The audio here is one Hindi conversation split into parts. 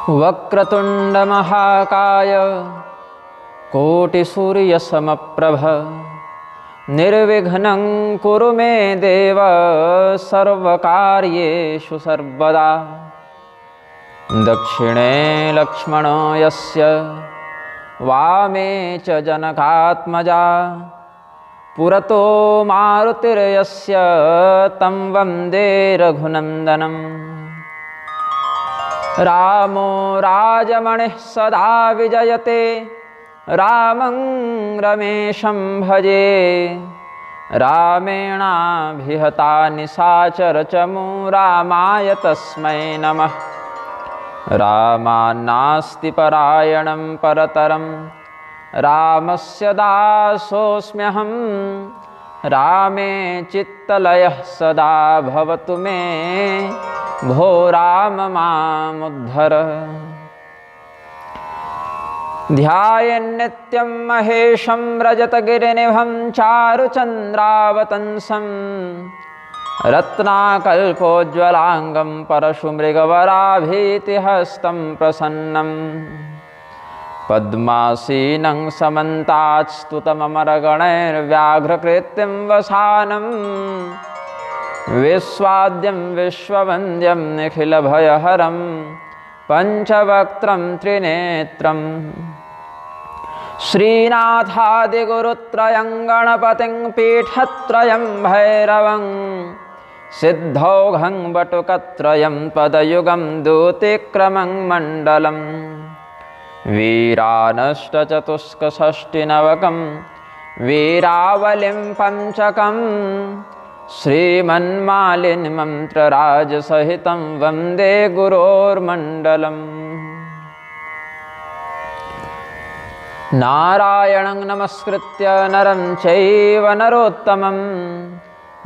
वक्रतुंड महाकाय कोटिसूर्यसमप्रभ निर्विघ्नं कुरु मे देव सर्वकार्येषु सर्वदा। दक्षिणे लक्ष्मणो यस्य वामे च जनकात्मजा पुरतो मारुतिर्यस्य तं वन्दे रघुनन्दनम्। रामो राजमणिः सदा विजयते रामं रमेशं भजे। रामेणाभिहता निशाचरचमू रामाय तस्मै नमः। रामान्नास्ति परायणं परतरं रामस्य दासोऽस्म्यहं। रामे चित्तलयः सदा भवतु मे भो राम मामुद्धर। ध्यायेन्नित्यं महेशं रजतगिरिनिभं चारुचन्द्रावतंसं रत्नाकल्पोज्ज्वलांगं परशुमृगवराभीतिहस्तं प्रसन्नं। पद्मासीनं समन्तात्स्तुतममरगणैर्व्याघ्रकृत्यं वसानं। विश्वाद्यं विश्ववन्द्यं निखिलभयहरं पञ्चवक्त्रं त्रिनेत्रम्। श्रीनाथादिगुरुत्रयं गणपतिं पीठत्रयं भैरवं। सिद्धौघं बटुकत्रयं पदयुगं दूतिक्रमं मण्डलं। वीरानष्टचतुष्कषष्टिनवकं वीरावलिं पञ्चकं। श्रीमन्मालिनीमन्त्रराजसहितं वन्दे गुरोर्मण्डलम्। नारायणं नमस्कृत्य नरं चैव नरोत्तमं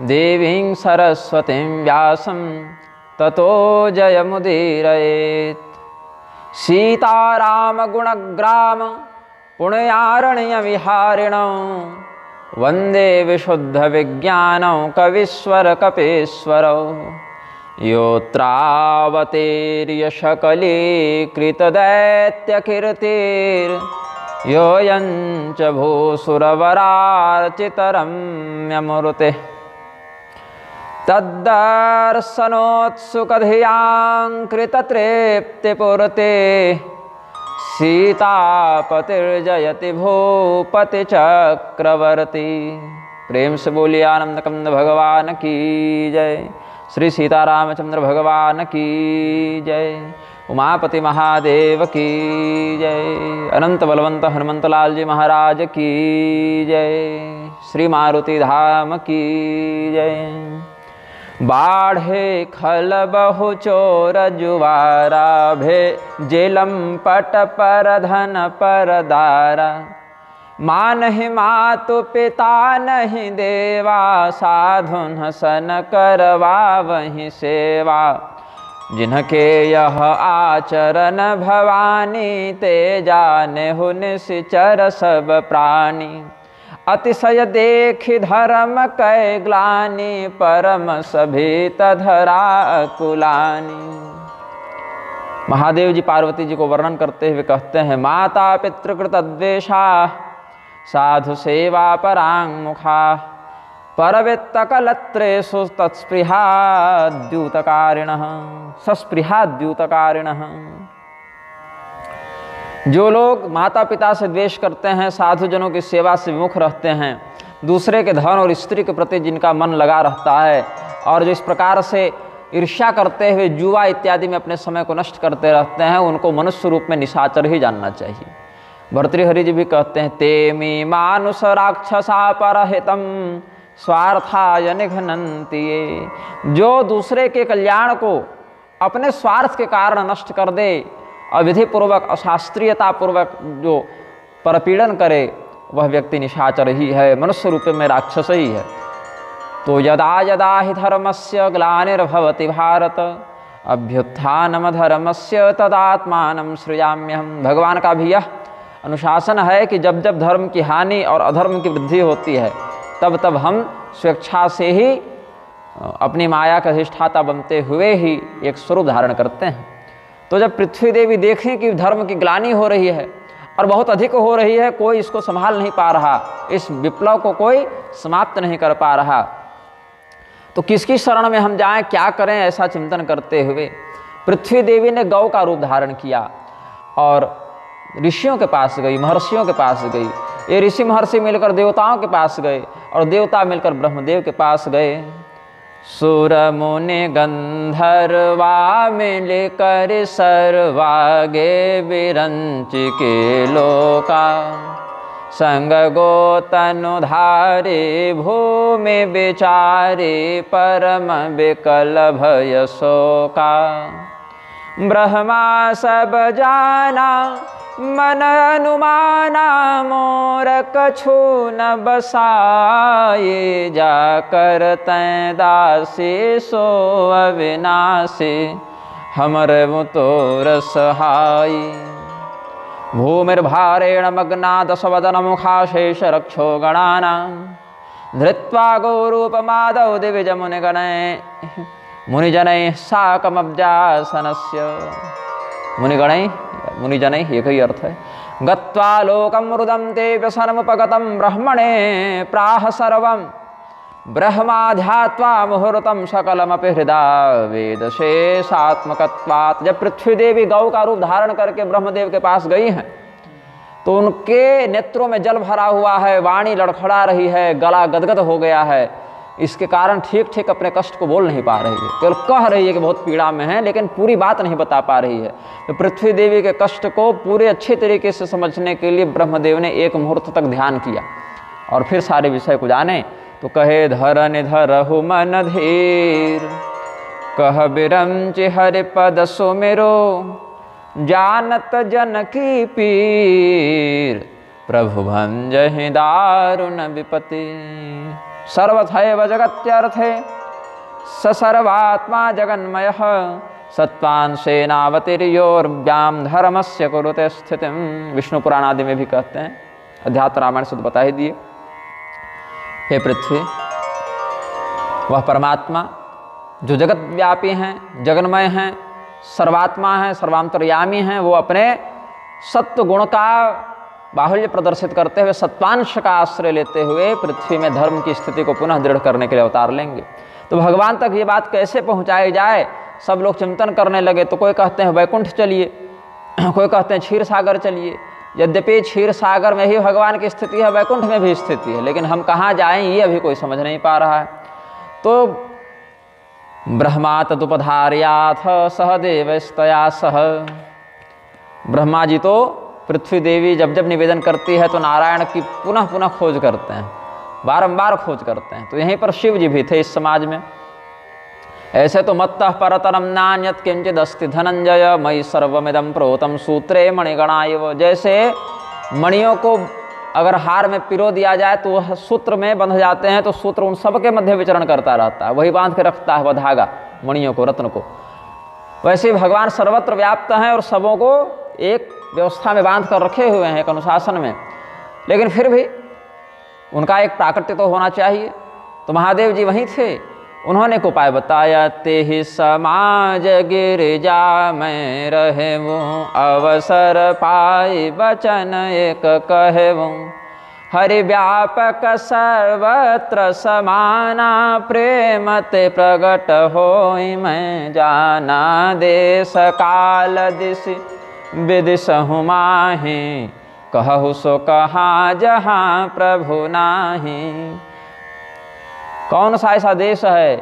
देवीं सरस्वतीं व्यासं ततो जयमुदीरयेत्। सीतारामगुणग्राम पुण्यारण्यविहारिणौ वन्दे विशुद्धविज्ञानौ कवीश्वरकपीश्वरौ। योऽयं च भूसुरवरार्चितरम्यमूर्तिः। तद्दर्शनोत्सुकधियां कृततृप्तिपूर्तिः। सीतापतिर्जयति भूपति चक्रवर्ती। प्रेम से बोलिए आनंद कंद भगवान की जय। श्री सीतारामचंद्र भगवान की जय। उमापति महादेव की जय। अनंत बलवंत हनुमंतलाल जी महाराज की जय। श्री मारुति धाम की जय। बाढ़े खल बहु चोर जुवारा भे जेलम पट पर धन पर दारा। मानहि मातु पिता नहीं देवा साधुन सन करवा वही सेवा। जिनके यह आचरण भवानी ते जाने हु निश्चर सब प्राणी। अतिशय देखि धर्म कै ग्लानि परम सभीत धरा कुलानि। महादेव जी पार्वती जी को वर्णन करते हुए कहते हैं माता पितृकृत द्वेषा साधु सेवा परांगमुखा। परवित्तकलत्रेषु तत्स्पृहाद्यूतकारिणः सस्पृहाद्यूतकारिणः। जो लोग माता पिता से द्वेष करते हैं, साधुजनों की सेवा से विमुख रहते हैं, दूसरे के धन और स्त्री के प्रति जिनका मन लगा रहता है और जो इस प्रकार से ईर्ष्या करते हुए जुआ इत्यादि में अपने समय को नष्ट करते रहते हैं, उनको मनुष्य रूप में निशाचर ही जानना चाहिए। भर्तृहरि जी भी कहते हैं तेमी मानुष राक्षसा परहितम स्वार्थाय निघ्नन्ति। जो दूसरे के कल्याण को अपने स्वार्थ के कारण नष्ट कर दे, अविधिपूर्वक अशास्त्रीयतापूर्वक जो परपीड़न करे, वह व्यक्ति निशाचर ही है, मनुष्य रूप में राक्षस ही है। तो यदा यदा हि धर्मस्य ग्लानिर्भवति भारत अभ्युत्थानमधर्मस्य तदात्मानं सृजाम्यहम्। भगवान का भी यह अनुशासन है कि जब जब धर्म की हानि और अधर्म की वृद्धि होती है, तब तब हम स्वेच्छा से ही अपनी माया का अधिष्ठाता बनते हुए ही एक स्वरूप धारण करते हैं। तो जब पृथ्वी देवी देखें कि धर्म की ग्लानि हो रही है और बहुत अधिक हो रही है, कोई इसको संभाल नहीं पा रहा, इस विप्लव को कोई समाप्त नहीं कर पा रहा, तो किसकी शरण में हम जाएं, क्या करें, ऐसा चिंतन करते हुए पृथ्वी देवी ने गौ का रूप धारण किया और ऋषियों के पास गई, महर्षियों के पास गई। ये ऋषि महर्षि मिलकर देवताओं के पास गए और देवता मिलकर ब्रह्मदेव के पास गए। सुर मुनि गंधर्वा मिलकर सर्वागे विरंच के लोका, संग गोतनुधारे भूमि विचारे परम विकल भय शोका। ब्रह्मा सब जाना मन अनुमाना, मोर कछु न बसाए, जाकर तैं दासी सो अविनाशी, हमर मुतोर सहाई। भूमिर्भारेण मग्ना दशवदन मुखा शेष रक्षो गणानां, धृत्वा गौरूपमादौ दिविज मुनिजनैः साकमब्जासनस्य। मुनिजनैः एक ही अर्थ है। गत्वा लोकं रुदन्ते व्यसनमुपगतं ब्रह्मणे प्राह सर्वं, ब्रह्माध्यात्वा मुहूर्तं सकलमपि हृदा वेदशेषात्मकत्वात्। जब पृथ्वी देवी गौ का रूप धारण करके ब्रह्मदेव के पास गई हैं तो उनके नेत्रों में जल भरा हुआ है, वाणी लड़खड़ा रही है, गला गदगद हो गया है। इसके कारण ठीक ठीक अपने कष्ट को बोल नहीं पा रही है, केवल कह रही है कि बहुत पीड़ा में है, लेकिन पूरी बात नहीं बता पा रही है। तो पृथ्वी देवी के कष्ट को पूरे अच्छे तरीके से समझने के लिए ब्रह्मदेव ने एक मुहूर्त तक ध्यान किया और फिर सारे विषय को जाने। तो कहे धरन धरहु मन धीर, कह बिरंचि हरि पद सुमिरो, जानत जन की पीर, प्रभु भंजहि दारुण विपति। सर्वथैव जगत्यर्थे स सर्वात्मा जगन्मयः, सत्त्वांशेनावतिर्योर्व्याम धर्मस्य कुरुते स्थितिम। विष्णु पुराण आदि में भी कहते हैं, अध्यात्म रामायण से तो बता ही दिए। हे पृथ्वी, वह परमात्मा जो जगत व्यापी हैं, जगन्मय हैं, सर्वात्मा हैं, सर्वांतर्यामी हैं, वो अपने सत्व गुण का बाहुल्य प्रदर्शित करते हुए सत्वांश का आश्रय लेते हुए पृथ्वी में धर्म की स्थिति को पुनः दृढ़ करने के लिए अवतार लेंगे। तो भगवान तक ये बात कैसे पहुंचाई जाए, सब लोग चिंतन करने लगे। तो कोई कहते हैं वैकुंठ चलिए, कोई कहते हैं क्षीर सागर चलिए। यद्यपि क्षीर सागर में ही भगवान की स्थिति है, वैकुंठ में भी स्थिति है, लेकिन हम कहाँ जाएं ये अभी कोई समझ नहीं पा रहा है। तो ब्रह्मा तदुपधार्याथ सहदेवस्तया सह, ब्रह्मा जी तो पृथ्वी देवी जब जब निवेदन करती है तो नारायण की पुनः पुनः खोज करते हैं, बारंबार खोज करते हैं। तो यहीं पर शिव जी भी थे इस समाज में। ऐसे तो मत्तः परतरम नान्यत् किंचित् अस्ति धनंजय, मयि सर्वमिदं प्रोतं सूत्रे मणिगणायव। जैसे मणियों को अगर हार में पिरो दिया जाए तो वह सूत्र में बंध जाते हैं, तो सूत्र उन सब के मध्य विचरण करता रहता है, वही बांध के रखता है वह धागा, मणियों को, रत्न को। वैसे भगवान सर्वत्र व्याप्त हैं और सबों को एक व्यवस्था में बांध कर रखे हुए हैं, एक अनुशासन में। लेकिन फिर भी उनका एक प्राकट्य तो होना चाहिए। तो महादेव जी वहीं थे, उन्होंने एक उपाय बताया। ते ही समाज गिरिजा में रहूं, अवसर पाई बचन एक कहूं। हरि व्यापक सर्वत्र समाना, प्रेम ते प्रगट होई मैं जाना। देश काल दिशि विदिशहु माहि, कहु सो कहाँ जहाँ प्रभु नाही। कौन सा ऐसा देश है,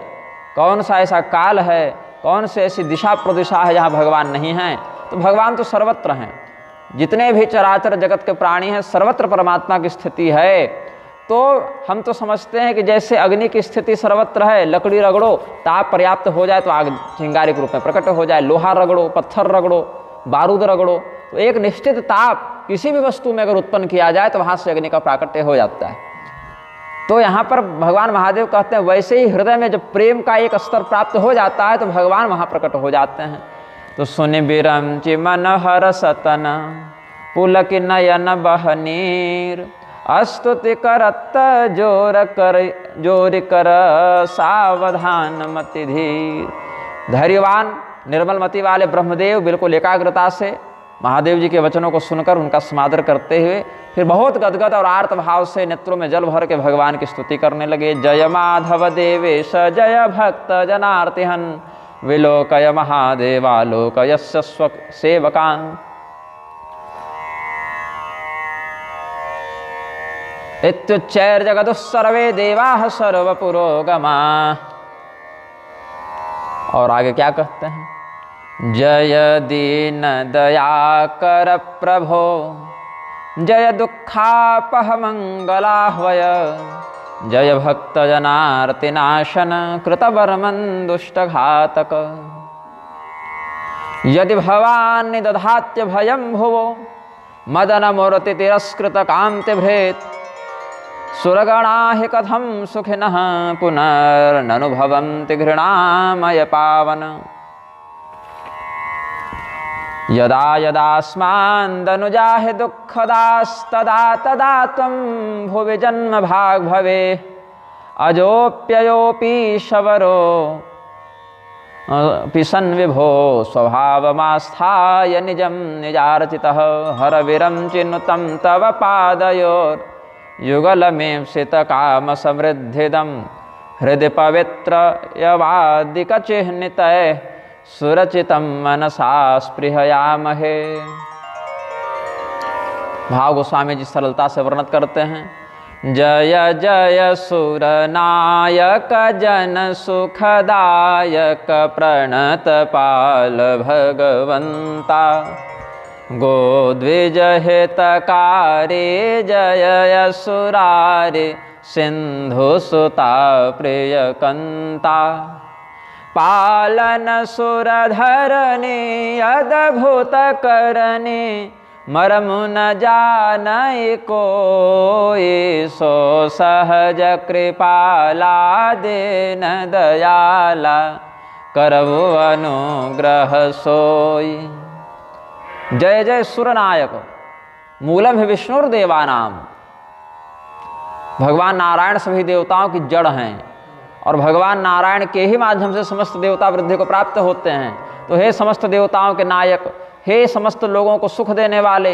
कौन सा ऐसा काल है, कौन सी ऐसी दिशा प्रदिशा है जहाँ भगवान नहीं हैं। तो भगवान तो सर्वत्र हैं, जितने भी चराचर जगत के प्राणी हैं सर्वत्र परमात्मा की स्थिति है। तो हम तो समझते हैं कि जैसे अग्नि की स्थिति सर्वत्र है, लकड़ी रगड़ो ताप पर्याप्त हो जाए तो आग चिंगारी के रूप में प्रकट हो जाए, लोहा रगड़ो, पत्थर रगड़ो, बारूद रगड़ो, तो एक निश्चित ताप किसी भी वस्तु में अगर उत्पन्न किया जाए तो वहाँ से अग्नि का प्राकट्य हो जाता है। तो यहाँ पर भगवान महादेव कहते हैं वैसे ही हृदय में जब प्रेम का एक स्तर प्राप्त हो जाता है तो भगवान वहाँ प्रकट हो जाते हैं। तो सुनि बिरंचि मन हर सतन, पुलक नयन बहनीर। स्तुति करत जोर कर सावधान मति धीर। धैर्यवान निर्मल मति वाले ब्रह्मदेव बिल्कुल एकाग्रता से महादेव जी के वचनों को सुनकर उनका समादर करते हुए फिर बहुत गदगद और आर्त भाव से नेत्रों में जल भर के भगवान की स्तुति करने लगे। जय माधव देवेश जय भक्त जनार्तिहन विलोकय महादेवालोकयस्य स्व सेवकान्। इत्युच्चैर्जगतुः सर्वे देवाः सर्वपुरोगमा। और आगे क्या कहते हैं? जय दीन दयाकर प्रभो जय दुःखापह मंगलाह्वय जय भक्त जनार्तिनाशन कृतवर्मन् दुष्टघातक। यदि भवान् निदधात्य भयं भुवो मदन मूर्ति तिरस्कृत कांति भृत् सुरगणा हि कथं सुखिनः पुनर्ननुभवन्ति घृणामय पावन। यदा यदास्मान्दनुजा हि दुःखदास्तदा तदा त्वं भुवि जन्म भाग भवे अजोप्ययोऽपि शवरो पिसन् विभो स्वभावमास्थाय निजं निजार्चितः हरविरं चिनुतं तव पादयोर् युगलमेप्सित काम समृद्धिदं हृदय पवित्र यवादिक चिह्नितय सुरचितं मनसा स्पृहयामहे। भाव गोस्वामी जी सरलता से वर्णन करते हैं। जय जय सुरनायक जन सुखदायक प्रणत पाल भगवंता गोद्विज हितकारे जय यसुरारे सिंधु सुता प्रियकंता पालन सुरधरने अद्भुत करने मरमु न जानय कोई सो सहज कृपाला दीन दयाला करवु अनुग्रह सोई। जय जय सुरनायक मूलम विष्णुर्देवानाम। भगवान नारायण सभी देवताओं की जड़ हैं और भगवान नारायण के ही माध्यम से समस्त देवता वृद्धि को प्राप्त होते हैं। तो हे समस्त देवताओं के नायक, हे समस्त लोगों को सुख देने वाले,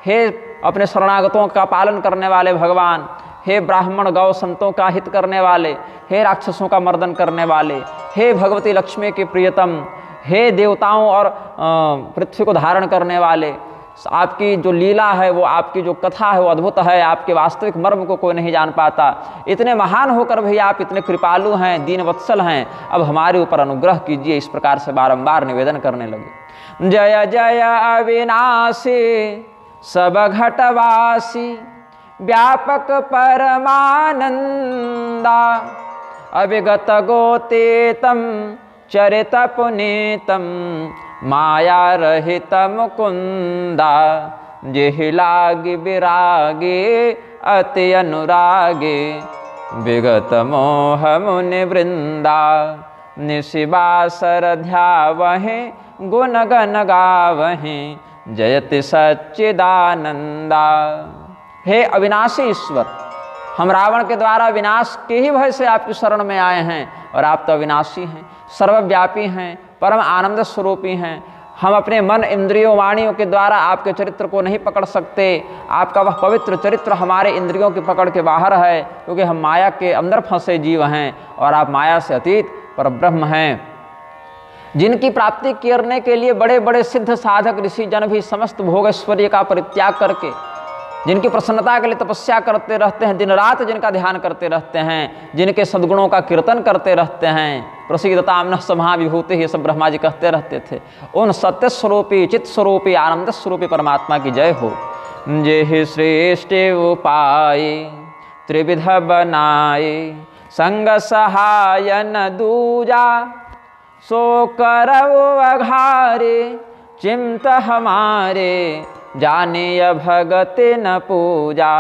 हे अपने शरणागतों का पालन करने वाले भगवान, हे ब्राह्मण गौ संतों का हित करने वाले, हे राक्षसों का मर्दन करने वाले, हे भगवती लक्ष्मी के प्रियतम, हे देवताओं और पृथ्वी को धारण करने वाले, आपकी जो लीला है वो, आपकी जो कथा है वो अद्भुत है। आपके वास्तविक मर्म को कोई नहीं जान पाता। इतने महान होकर भी आप इतने कृपालु हैं, दीन वत्सल हैं, अब हमारे ऊपर अनुग्रह कीजिए। इस प्रकार से बारंबार निवेदन करने लगे। जय जय अविनाशी सब घटवासी व्यापक परमानंदा अविगत गोतेतम चरित पुनीतम माया रहित मुकुंदा जेहि लागी विरागे अति अनुरागे विगत मोह मुनि वृंदा निशिबासर ध्यावहि गुण गण गावहि जयति सच्चिदानंदा। हे अविनाशी ईश्वर, हम रावण के द्वारा विनाश के ही भय से आपकी शरण में आए हैं और आप तो अविनाशी हैं, सर्वव्यापी हैं, परम आनंद स्वरूपी हैं। हम अपने मन इंद्रियों वाणियों के द्वारा आपके चरित्र को नहीं पकड़ सकते। आपका वह पवित्र चरित्र हमारे इंद्रियों की पकड़ के बाहर है, क्योंकि हम माया के अंदर फंसे जीव हैं और आप माया से अतीत परब्रह्म हैं। जिनकी प्राप्ति करने के लिए बड़े बड़े सिद्ध साधक ऋषि जन भी समस्त भोग ऐश्वर्य का परित्याग करके, जिनकी प्रसन्नता के लिए तपस्या करते रहते हैं, दिन रात जिनका ध्यान करते रहते हैं, जिनके सद्गुणों का कीर्तन करते रहते हैं, प्रसीदताम नः समहा विभूति, ये सब ब्रह्मा जी कहते रहते थे। उन सत्य स्वरूपी, चित्त स्वरूपी, आनंद स्वरूपी परमात्मा की जय हो। जेहि श्रेष्ठ उपाय त्रिविध बनाए संग सहायन दूजा सो करऊ अघारे चिंत हमारे जानिय भगति न पूजा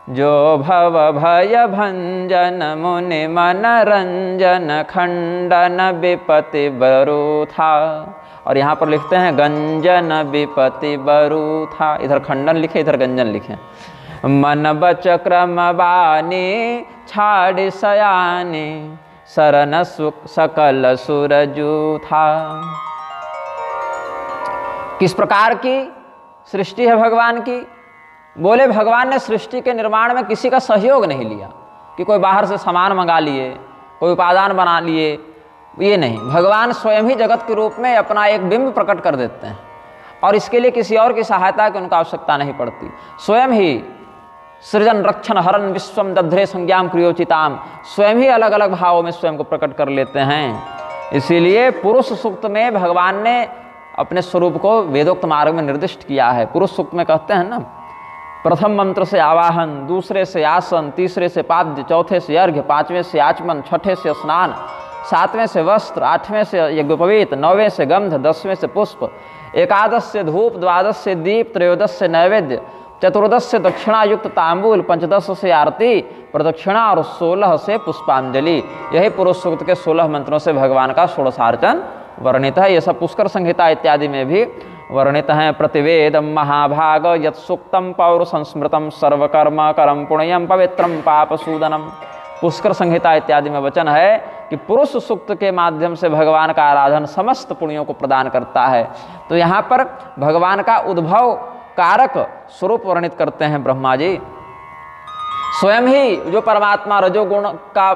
जो भव भय भंजन मुनि मन रंजन खंडन विपति बरु था। और यहाँ पर लिखते हैं गंजन विपति बरु था, इधर खंडन लिखे इधर गंजन लिखे। मन बच क्रम बानी छाड़ सयानी शरण सकल सुरजू था। किस प्रकार की सृष्टि है भगवान की? बोले भगवान ने सृष्टि के निर्माण में किसी का सहयोग नहीं लिया कि कोई बाहर से सामान मंगा लिए, कोई उपादान बना लिए, ये नहीं। भगवान स्वयं ही जगत के रूप में अपना एक बिंब प्रकट कर देते हैं और इसके लिए किसी और की सहायता की उनका आवश्यकता नहीं पड़ती। स्वयं ही सृजन रक्षण हरण विश्वम दध्रे संज्ञाम क्रियोचिताम, स्वयं ही अलग अलग भावों में स्वयं को प्रकट कर लेते हैं। इसीलिए पुरुष सूक्त में भगवान ने अपने स्वरूप को वेदोक्त मार्ग में निर्दिष्ट किया है। पुरुष सूक्त में कहते हैं ना, प्रथम मंत्र से आवाहन, दूसरे से आसन, तीसरे से पाद्य, चौथे से अर्घ्य, पांचवें से आचमन, छठे से स्नान, सातवें से वस्त्र, आठवें से यज्ञोपवीत, नौवें से गंध, 10वें से पुष्प, एकादश से धूप, द्वादश से दीप, त्रयोदश से नैवेद्य, चतुर्दश से दक्षिणा युक्त तांबूल, पंचदश से आरती प्रदक्षिणा और 16 से पुष्पांजलि। यही पुरुष सूक्त के 16 मंत्रों से भगवान का षोडशार्चन वर्णित है। ये सब पुष्कर संहिता इत्यादि में भी वर्णित हैं। प्रतिवेदम महाभाग यत् सूक्तम पौर संस्मृतम सर्वकर्म करम पुण्यम पवित्रम पापसूदनम। पुष्कर संहिता इत्यादि में वचन है कि पुरुष सूक्त के माध्यम से भगवान का आराधन समस्त पुण्यों को प्रदान करता है। तो यहाँ पर भगवान का उद्भव कारक स्वरूप वर्णित करते हैं ब्रह्मा जी। स्वयं ही जो परमात्मा रजोगुण का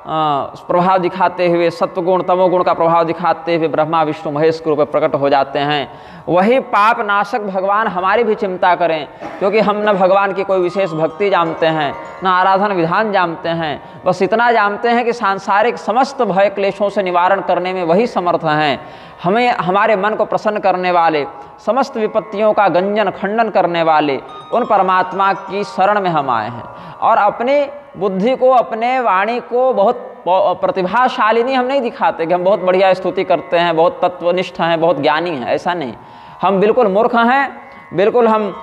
प्रभाव दिखाते हुए, सत्वगुण तमोगुण का प्रभाव दिखाते हुए ब्रह्मा विष्णु महेश के रूप में प्रकट हो जाते हैं, वही पाप नाशक भगवान हमारी भी चिंता करें। क्योंकि हम न भगवान की कोई विशेष भक्ति जानते हैं, न आराधन विधान जानते हैं, बस इतना जानते हैं कि सांसारिक समस्त भय क्लेशों से निवारण करने में वही समर्थ हैं। हमें हमारे मन को प्रसन्न करने वाले, समस्त विपत्तियों का गंजन खंडन करने वाले उन परमात्मा की शरण में हम आए हैं और अपनी बुद्धि को, अपने वाणी को बहुत प्रतिभाशालिनी हम नहीं दिखाते कि हम बहुत बढ़िया स्तुति करते हैं, बहुत तत्वनिष्ठ हैं, बहुत ज्ञानी हैं। ऐसा नहीं, हम बिल्कुल मूर्ख हैं, बिल्कुल हम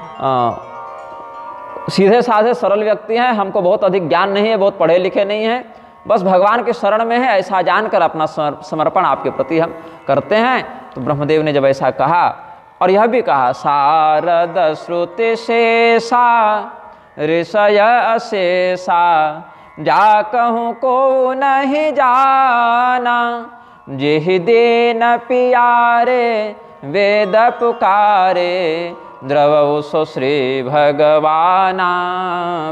सीधे साधे सरल व्यक्ति हैं। हमको बहुत अधिक ज्ञान नहीं है, बहुत पढ़े लिखे नहीं हैं, बस भगवान के शरण में है, ऐसा जानकर अपना समर्पण आपके प्रति हम करते हैं। तो ब्रह्मदेव ने जब ऐसा कहा और यह भी कहा, सारद श्रुति शेषा ऋषय अशेषा जा कहूँ को नहीं जाना, जेहि देन पियारे वेद पुकारे द्रवौ सो श्री भगवाना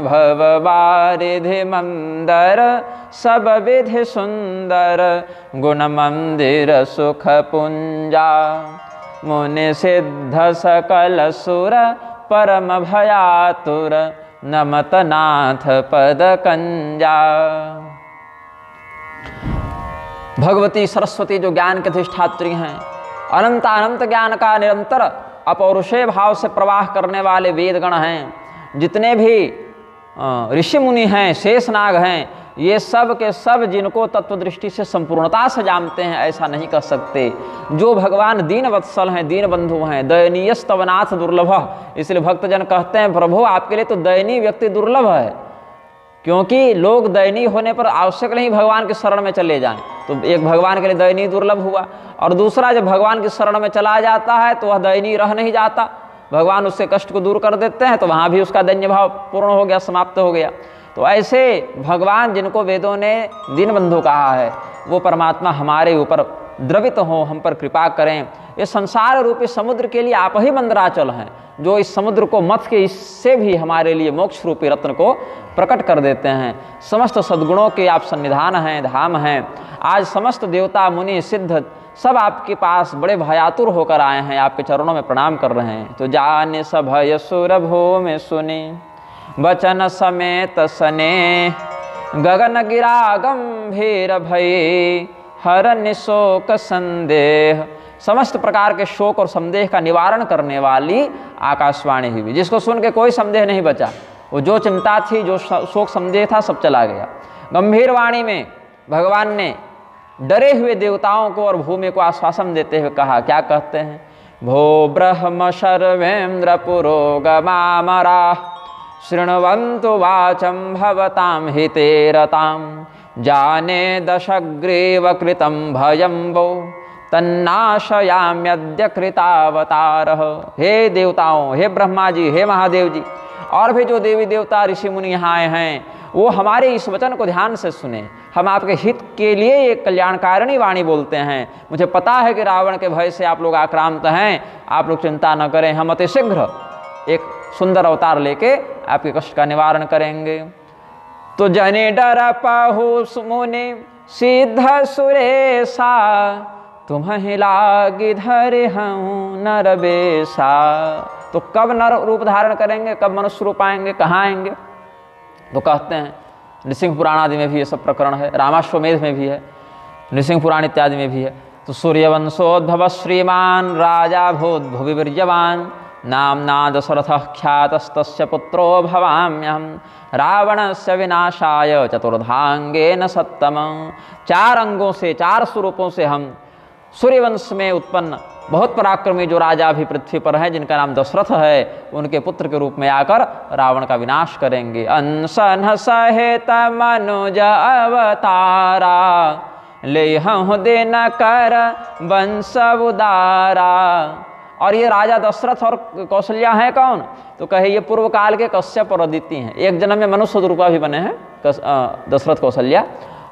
भववारिधि मंदर सब विधि सुंदर गुण मंदिर सुख पुंजा मुनि सिद्ध सकल सुर परम भयातुर नमत नाथ पद कंजा। भगवती सरस्वती जो ज्ञान के अधिष्ठात्री हैं, अनंत अनंत ज्ञान का निरंतर अपौरुषेय भाव से प्रवाह करने वाले वेदगण हैं, जितने भी ऋषि मुनि हैं, शेषनाग हैं, ये सब के सब जिनको तत्व दृष्टि से संपूर्णता से जानते हैं, ऐसा नहीं कह सकते। जो भगवान दीन वत्सल हैं, दीन बंधु हैं, दयनीय स्तवनाथ दुर्लभ। इसलिए भक्तजन कहते हैं, प्रभु आपके लिए तो दयनीय व्यक्ति दुर्लभ है, क्योंकि लोग दयनीय होने पर आवश्यक नहीं भगवान के शरण में चले जाएं। तो एक भगवान के लिए दयनीय दुर्लभ हुआ, और दूसरा जब भगवान की शरण में चला जाता है तो वह दयनीय रह नहीं जाता, भगवान उससे कष्ट को दूर कर देते हैं, तो वहाँ भी उसका दैन्य भाव पूर्ण हो गया, समाप्त हो गया। तो ऐसे भगवान जिनको वेदों ने दीनबंधु कहा है, वो परमात्मा हमारे ऊपर द्रवित हो, हम पर कृपा करें। ये संसार रूपी समुद्र के लिए आप ही मंदराचल हैं, जो इस समुद्र को मथ के इससे भी हमारे लिए मोक्ष रूपी रत्न को प्रकट कर देते हैं। समस्त सद्गुणों के आप सन्निधान हैं, धाम हैं। आज समस्त देवता मुनि सिद्ध सब आपके पास बड़े भयातुर होकर आए हैं, आपके चरणों में प्रणाम कर रहे हैं। तो जाने सभय सुर भूमि सुनी वचन समेत सने गगन गिरा गंभीर भय हर निशोक संदेह। समस्त प्रकार के शोक और संदेह का निवारण करने वाली आकाशवाणी हुई, जिसको सुन के कोई संदेह नहीं बचा। वो जो चिंता थी, जो शोक संदेह था, सब चला गया। गंभीर वाणी में भगवान ने डरे हुए देवताओं को और भूमि को आश्वासन देते हुए कहा, क्या कहते हैं? भो ब्रह्म शर्वेन्द्र पुरोगमामरा शृण्वन्तु वाचं भवतां हितेरतां जाने दशग्रीव कृतं भयं वो तन्नाशयाम्यद्य कृतावतारः। हे देवताओं, हे ब्रह्मा जी, हे महादेव जी, और भी जो देवी देवता ऋषि मुनि यहाँ आए हैं, वो हमारे इस वचन को ध्यान से सुने। हम आपके हित के लिए एक कल्याणकारिणी वाणी बोलते हैं। मुझे पता है कि रावण के भय से आप लोग आक्रांत हैं, आप लोग चिंता न करें, हम अति शीघ्र एक सुंदर अवतार लेके आपके कष्ट का निवारण करेंगे। तो जने डर पाहु मुनि सिद्ध सुरेशा, तुम्हें लागी धरे हूँ नर बेसा। तो कब नर रूप धारण करेंगे, कब मनुष्य रूप आएंगे, कहाँ आएंगे? तो कहते हैं नृसिंह पुराण आदि में भी ये सब प्रकरण है, रामाश्वमेध में भी है, नृसिंह पुराण इत्यादि में भी है। तो सूर्यवंशोद्भव श्रीमान राजा भूत भुवि वीर्यवान, नामना दशरथः ख्यातस्तस्य पुत्रो भवाम्यहम्, रावणस्य विनाशाय चतुर्धांगेन सत्तम। 4 अंगों से, 4 स्वरूपों से हम सूर्यवंश में उत्पन्न बहुत पराक्रमी जो राजा भी पृथ्वी पर हैं, जिनका नाम दशरथ है, उनके पुत्र के रूप में आकर रावण का विनाश करेंगे। अंसन सहित मनुज अवतारा, लेहं दिन कर वंश उदारा। और ये राजा दशरथ और कौशल्या हैं कौन? तो कहे ये पूर्व काल के कश्यप और अदिति हैं। एक जन्म में मनुष्य रूपा भी बने हैं दशरथ कौशल्या,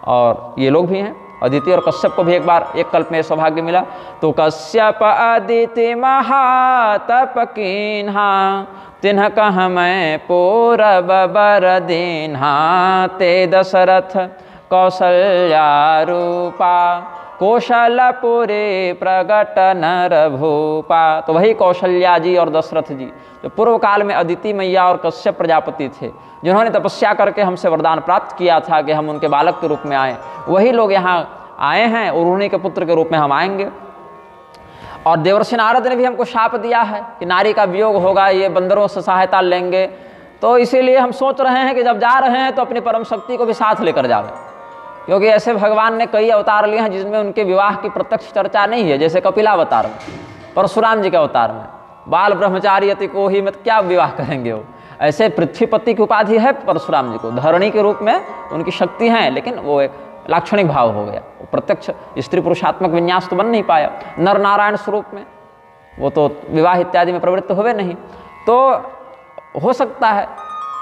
और ये लोग भी हैं। अदिति और कश्यप को भी एक बार एक कल्प में सौभाग्य मिला। तो कश्यप अदिति महातप कीन्हा, तिन्ह कह मैं पूरब बर दीन्हा। ते दशरथ कौशल्या रूपा, कौशलपुरे प्रगट नर भूपा। तो वही कौशल्या जी और दशरथ जी जो पूर्व काल में अदिति मैया और कश्यप प्रजापति थे, जिन्होंने तपस्या करके हमसे वरदान प्राप्त किया था कि हम उनके बालक के रूप में आए, वही लोग यहाँ आए हैं और उन्हीं के पुत्र के रूप में हम आएंगे। और देवर्षि नारद ने भी हमको शाप दिया है कि नारी का वियोग होगा, ये बंदरों से सहायता लेंगे। तो इसीलिए हम सोच रहे हैं कि जब जा रहे हैं तो अपनी परम शक्ति को भी साथ लेकर जावें, क्योंकि ऐसे भगवान ने कई अवतार लिए हैं जिसमें उनके विवाह की प्रत्यक्ष चर्चा नहीं है। जैसे कपिलावतार में, परशुराम जी के अवतार में बाल ब्रह्मचारी अति को ही मत क्या विवाह करेंगे वो। ऐसे पृथ्वीपति की उपाधि है परशुराम जी को, धरणी के रूप में उनकी शक्ति है, लेकिन वो एक लाक्षणिक भाव हो गया, प्रत्यक्ष स्त्री पुरुषात्मक विन्यास तो बन नहीं पाया। नर नारायण स्वरूप में वो तो विवाह इत्यादि में प्रवृत्त हुए नहीं। तो हो सकता है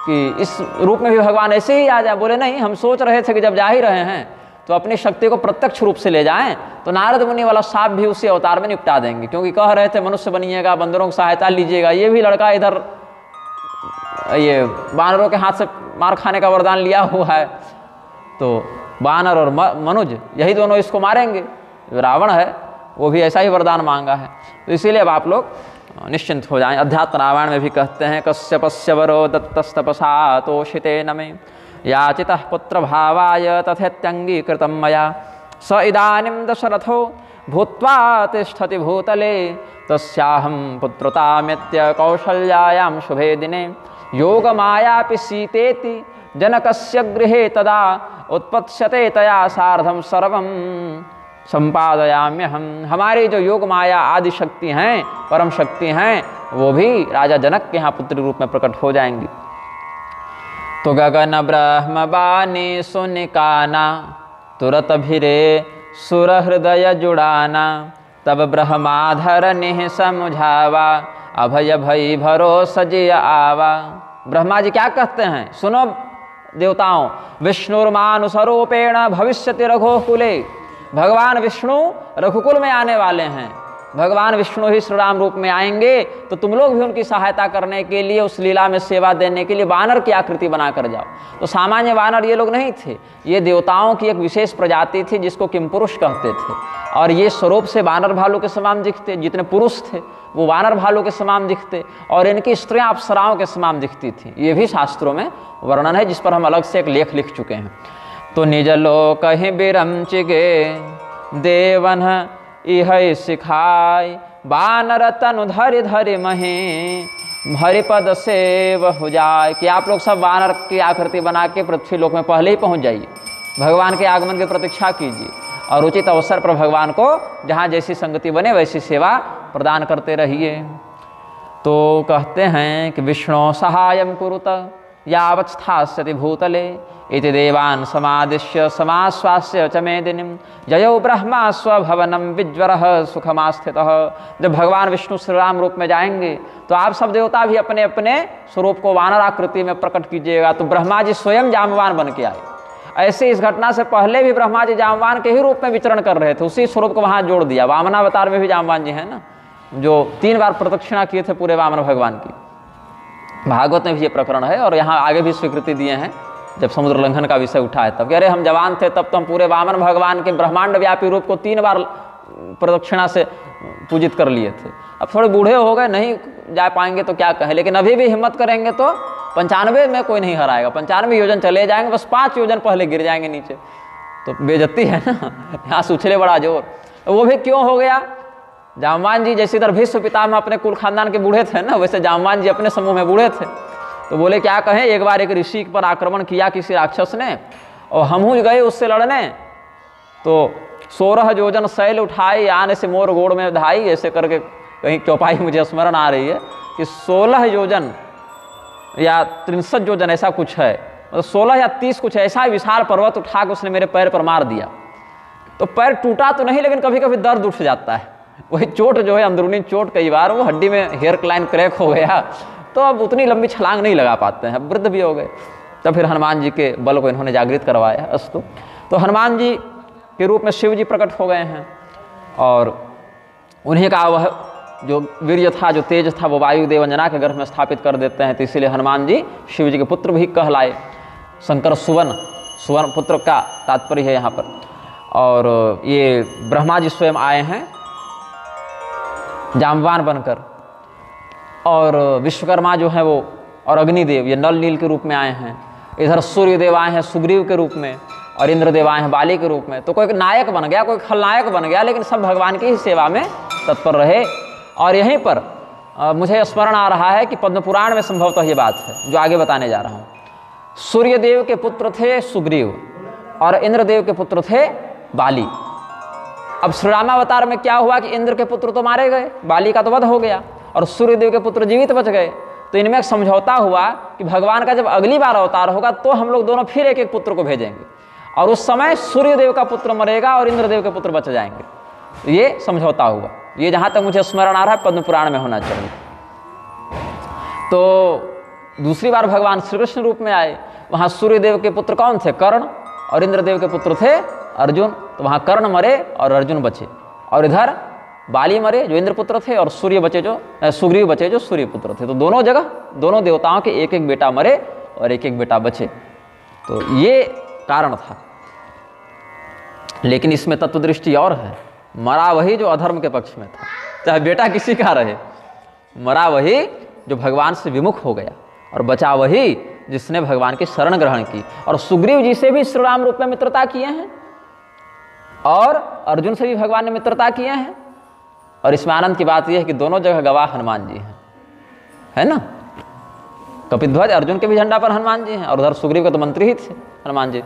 कि इस रूप में भी भगवान ऐसे ही आ जाए। बोले नहीं, हम सोच रहे थे कि जब जा ही रहे हैं तो अपनी शक्ति को प्रत्यक्ष रूप से ले जाएं, तो नारद मुनि वाला साप भी उसी अवतार में निपटा देंगे। क्योंकि कह रहे थे मनुष्य बनिएगा, बंदरों की सहायता लीजिएगा, ये भी लड़का इधर ये बानरों के हाथ से मार खाने का वरदान लिया हुआ है, तो बानर और मनुज यही दोनों इसको मारेंगे। रावण है वो भी ऐसा ही वरदान मांगा है। तो इसीलिए अब आप लोग निश्चिंत हो जाएं। अध्यात्म रामायण में भी कहते हैं कश्यपस्य वरो दत्तस्तपसा तोषितेन मे, याचितः पुत्र भावाय तथेत्यंगीकृतं मया। स इदानीं दशरथो भूत्वा तिष्ठति भूतले, तस्याहं पुत्रतामित्य कौशल्यायां शुभे दिने। योगमायापि सीतेति जनकस्य गृहे तदा, उत्पत्स्यते तया सार्धं सर्वं संपादयाम्यहम्। हमारी जो योग माया आदि शक्ति हैं, परम शक्ति हैं, वो भी राजा जनक के यहाँ पुत्री रूप में प्रकट हो जाएंगी। तो गगन ब्रह्म बानी सुनिकाना, तुरत भिरे सुर हृदय जुड़ाना। तब ब्रह्माधर निह समुझावा, अभय भई भरोस जिय आवा। ब्रह्मा जी क्या कहते हैं? सुनो देवताओं, विष्णुर्मानुसरूपेण भविष्यति रघुकुले। भगवान विष्णु रघुकुल में आने वाले हैं। भगवान विष्णु ही श्री राम रूप में आएंगे, तो तुम लोग भी उनकी सहायता करने के लिए, उस लीला में सेवा देने के लिए वानर की आकृति बनाकर जाओ। तो सामान्य वानर ये लोग नहीं थे, ये देवताओं की एक विशेष प्रजाति थी जिसको किमपुरुष कहते थे। और ये स्वरूप से वानर भालू के समान दिखते, जितने पुरुष थे वो वानर भालू के समान दिखते, और इनकी स्त्रियां अप्सराओं के समान दिखती थी। ये भी शास्त्रों में वर्णन है, जिस पर हम अलग से एक लेख लिख चुके हैं। तो निज लोक ही बिरमचिगे देवन इह सिखाय, बानर तनु धरि धरि महे हरिपद सेव हो जाए। कि आप लोग सब वानर की आकृति बना के पृथ्वी लोक में पहले ही पहुंच जाइए, भगवान के आगमन की प्रतीक्षा कीजिए, और उचित अवसर पर भगवान को जहाँ जैसी संगति बने वैसी सेवा प्रदान करते रहिए। तो कहते हैं कि विष्णु सहायं कुरुत यावत् स्थास्यति भूतले, इति देवान् समादिश्य समाश्वास्य च मेदिनीं। जयो ब्रह्मा स्वभवनं विज्वरः सुखमास्थितः। जब भगवान विष्णु श्री राम रूप में जाएंगे तो आप सब देवता भी अपने अपने स्वरूप को वानर आकृति में प्रकट कीजिएगा। तो ब्रह्मा जी स्वयं जामवान बन के आए। ऐसे इस घटना से पहले भी ब्रह्मा जी जामवान के ही रूप में विचरण कर रहे थे, उसी स्वरूप को वहाँ जोड़ दिया। वामनावतार में भी जामवान जी हैं ना, जो 3 बार प्रदक्षिणा किए थे पूरे वामन भगवान की। भागवत में भी ये प्रकरण है और यहाँ आगे भी स्वीकृति दिए हैं जब समुद्र लंघन का विषय उठा है तब। अरे हम जवान थे तब तो हम पूरे वामन भगवान के ब्रह्मांड व्यापी रूप को 3 बार प्रदक्षिणा से पूजित कर लिए थे। अब थोड़े बूढ़े हो गए, नहीं जा पाएंगे तो क्या कहें, लेकिन अभी भी हिम्मत करेंगे तो 95 में कोई नहीं हराएगा। 95 योजन चले जाएंगे, बस 5 योजन पहले गिर जाएंगे नीचे, तो बेइज्जती है ना। यहाँ से उछले बड़ा जोर। वो भी क्यों हो गया? जामवान जी जैसे इधर भीष्म पितामह अपने कुल खानदान के बूढ़े थे ना, वैसे जामवान जी अपने समूह में बूढ़े थे। तो बोले क्या कहें, एक बार एक ऋषि पर आक्रमण किया किसी राक्षस ने और हम गए उससे लड़ने, तो 16 योजन शैल उठाई, आने से मोर गोड़ में धाई, ऐसे करके कहीं चौपाई मुझे स्मरण आ रही है कि 16 योजन या 63 योजन ऐसा कुछ है, मतलब 16 या 30 कुछ ऐसा विशाल पर्वत उठा के उसने मेरे पैर पर मार दिया। तो पैर टूटा तो नहीं, लेकिन कभी कभी दर्द उठ जाता है। वही चोट जो है अंदरूनी चोट, कई बार वो हड्डी में हेयर क्लाइन क्रैक हो गया, तो अब उतनी लंबी छलांग नहीं लगा पाते हैं, वृद्ध भी हो गए। तब फिर हनुमान जी के बल को इन्होंने जागृत करवाया। अस्तु, तो हनुमान जी के रूप में शिव जी प्रकट हो गए हैं और उन्हीं का वह जो वीर्य था, जो तेज था, वो वायुदेव अंजना के गर्भ में स्थापित कर देते हैं। तो इसीलिए हनुमान जी शिव जी के पुत्र भी कहलाए। शंकर सुवन, सुवन पुत्र का तात्पर्य है यहाँ पर। और ये ब्रह्मा जी स्वयं आए हैं जामवान बनकर, और विश्वकर्मा जो है वो और अग्निदेव ये नल नील के रूप में आए हैं। इधर सूर्यदेव आए हैं सुग्रीव के रूप में और इंद्रदेव आए हैं बाली के रूप में। तो कोई नायक बन गया, कोई खलनायक बन गया, लेकिन सब भगवान की ही सेवा में तत्पर रहे। और यहीं पर मुझे स्मरण आ रहा है कि पद्म पुराण में संभवतः ये बात है जो आगे बताने जा रहा हूँ। सूर्यदेव के पुत्र थे सुग्रीव और इंद्रदेव के पुत्र थे बाली। अब श्री रामावतार में क्या हुआ कि इंद्र के पुत्र तो मारे गए, बाली का तो वध हो गया, और सूर्यदेव के पुत्र जीवित बच गए। तो इनमें एक समझौता हुआ कि भगवान का जब अगली बार अवतार होगा तो हम लोग दोनों फिर एक एक पुत्र को भेजेंगे, और उस समय सूर्यदेव का पुत्र मरेगा और इंद्रदेव के पुत्र बच जाएंगे। ये समझौता हुआ। ये जहाँ तक मुझे स्मरण आ रहा है पद्म पुराण में होना चाहिए। तो दूसरी बार भगवान श्री कृष्ण रूप में आए। वहाँ सूर्यदेव के पुत्र कौन थे? कर्ण, और इंद्रदेव के पुत्र थे अर्जुन। तो वहाँ कर्ण मरे और अर्जुन बचे, और इधर बाली मरे जो इंद्रपुत्र थे, और सूर्य बचे जो सुग्रीव बचे जो सूर्यपुत्र थे। तो दोनों जगह दोनों देवताओं के एक एक बेटा मरे और एक एक बेटा बचे। तो ये कारण था। लेकिन इसमें तत्व दृष्टि और है, मरा वही जो अधर्म के पक्ष में था, चाहे बेटा किसी का रहे। मरा वही जो भगवान से विमुख हो गया, और बचा वही जिसने भगवान की शरण ग्रहण की। और सुग्रीव जी से भी श्री राम रूप में मित्रता किए हैं, और अर्जुन से भी भगवान ने मित्रता किए हैं। और इसमें आनंद की बात यह है कि दोनों जगह गवाह हनुमान जी हैं, है ना। कपिध्वज अर्जुन के भी झंडा पर हनुमान जी हैं, और उधर सुग्रीव के तो मंत्री ही थे हनुमान जी।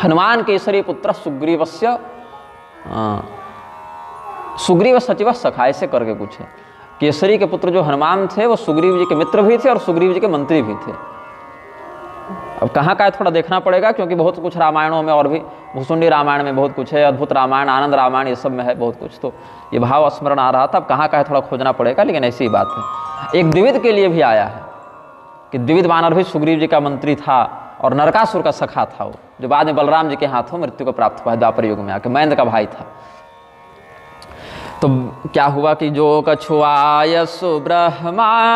हनुमान केसरी पुत्र सुग्रीवस्य सुग्रीव सचिव सखा, ऐसे करके कुछ है। केसरी के पुत्र जो हनुमान थे वो सुग्रीव जी के मित्र भी थे और सुग्रीव जी के मंत्री भी थे। अब कहाँ का है थोड़ा देखना पड़ेगा, क्योंकि बहुत कुछ रामायणों में और भी भूसुंडी रामायण में बहुत कुछ है, अद्भुत रामायण, आनंद रामायण, ये सब में है बहुत कुछ। तो ये भाव स्मरण आ रहा था। अब कहाँ का है थोड़ा खोजना पड़ेगा, लेकिन ऐसी ही बात है। एक द्विविध के लिए भी आया है कि द्विविध वानर भी सुग्रीव जी का मंत्री था और नरकासुर का सखा था, वो जो बाद में बलराम जी के हाथों मृत्यु को प्राप्त हुआ द्वापर युग में आके, मैंद का भाई था। तो क्या हुआ कि जो कछुआय सुब्रह्मादीन्हा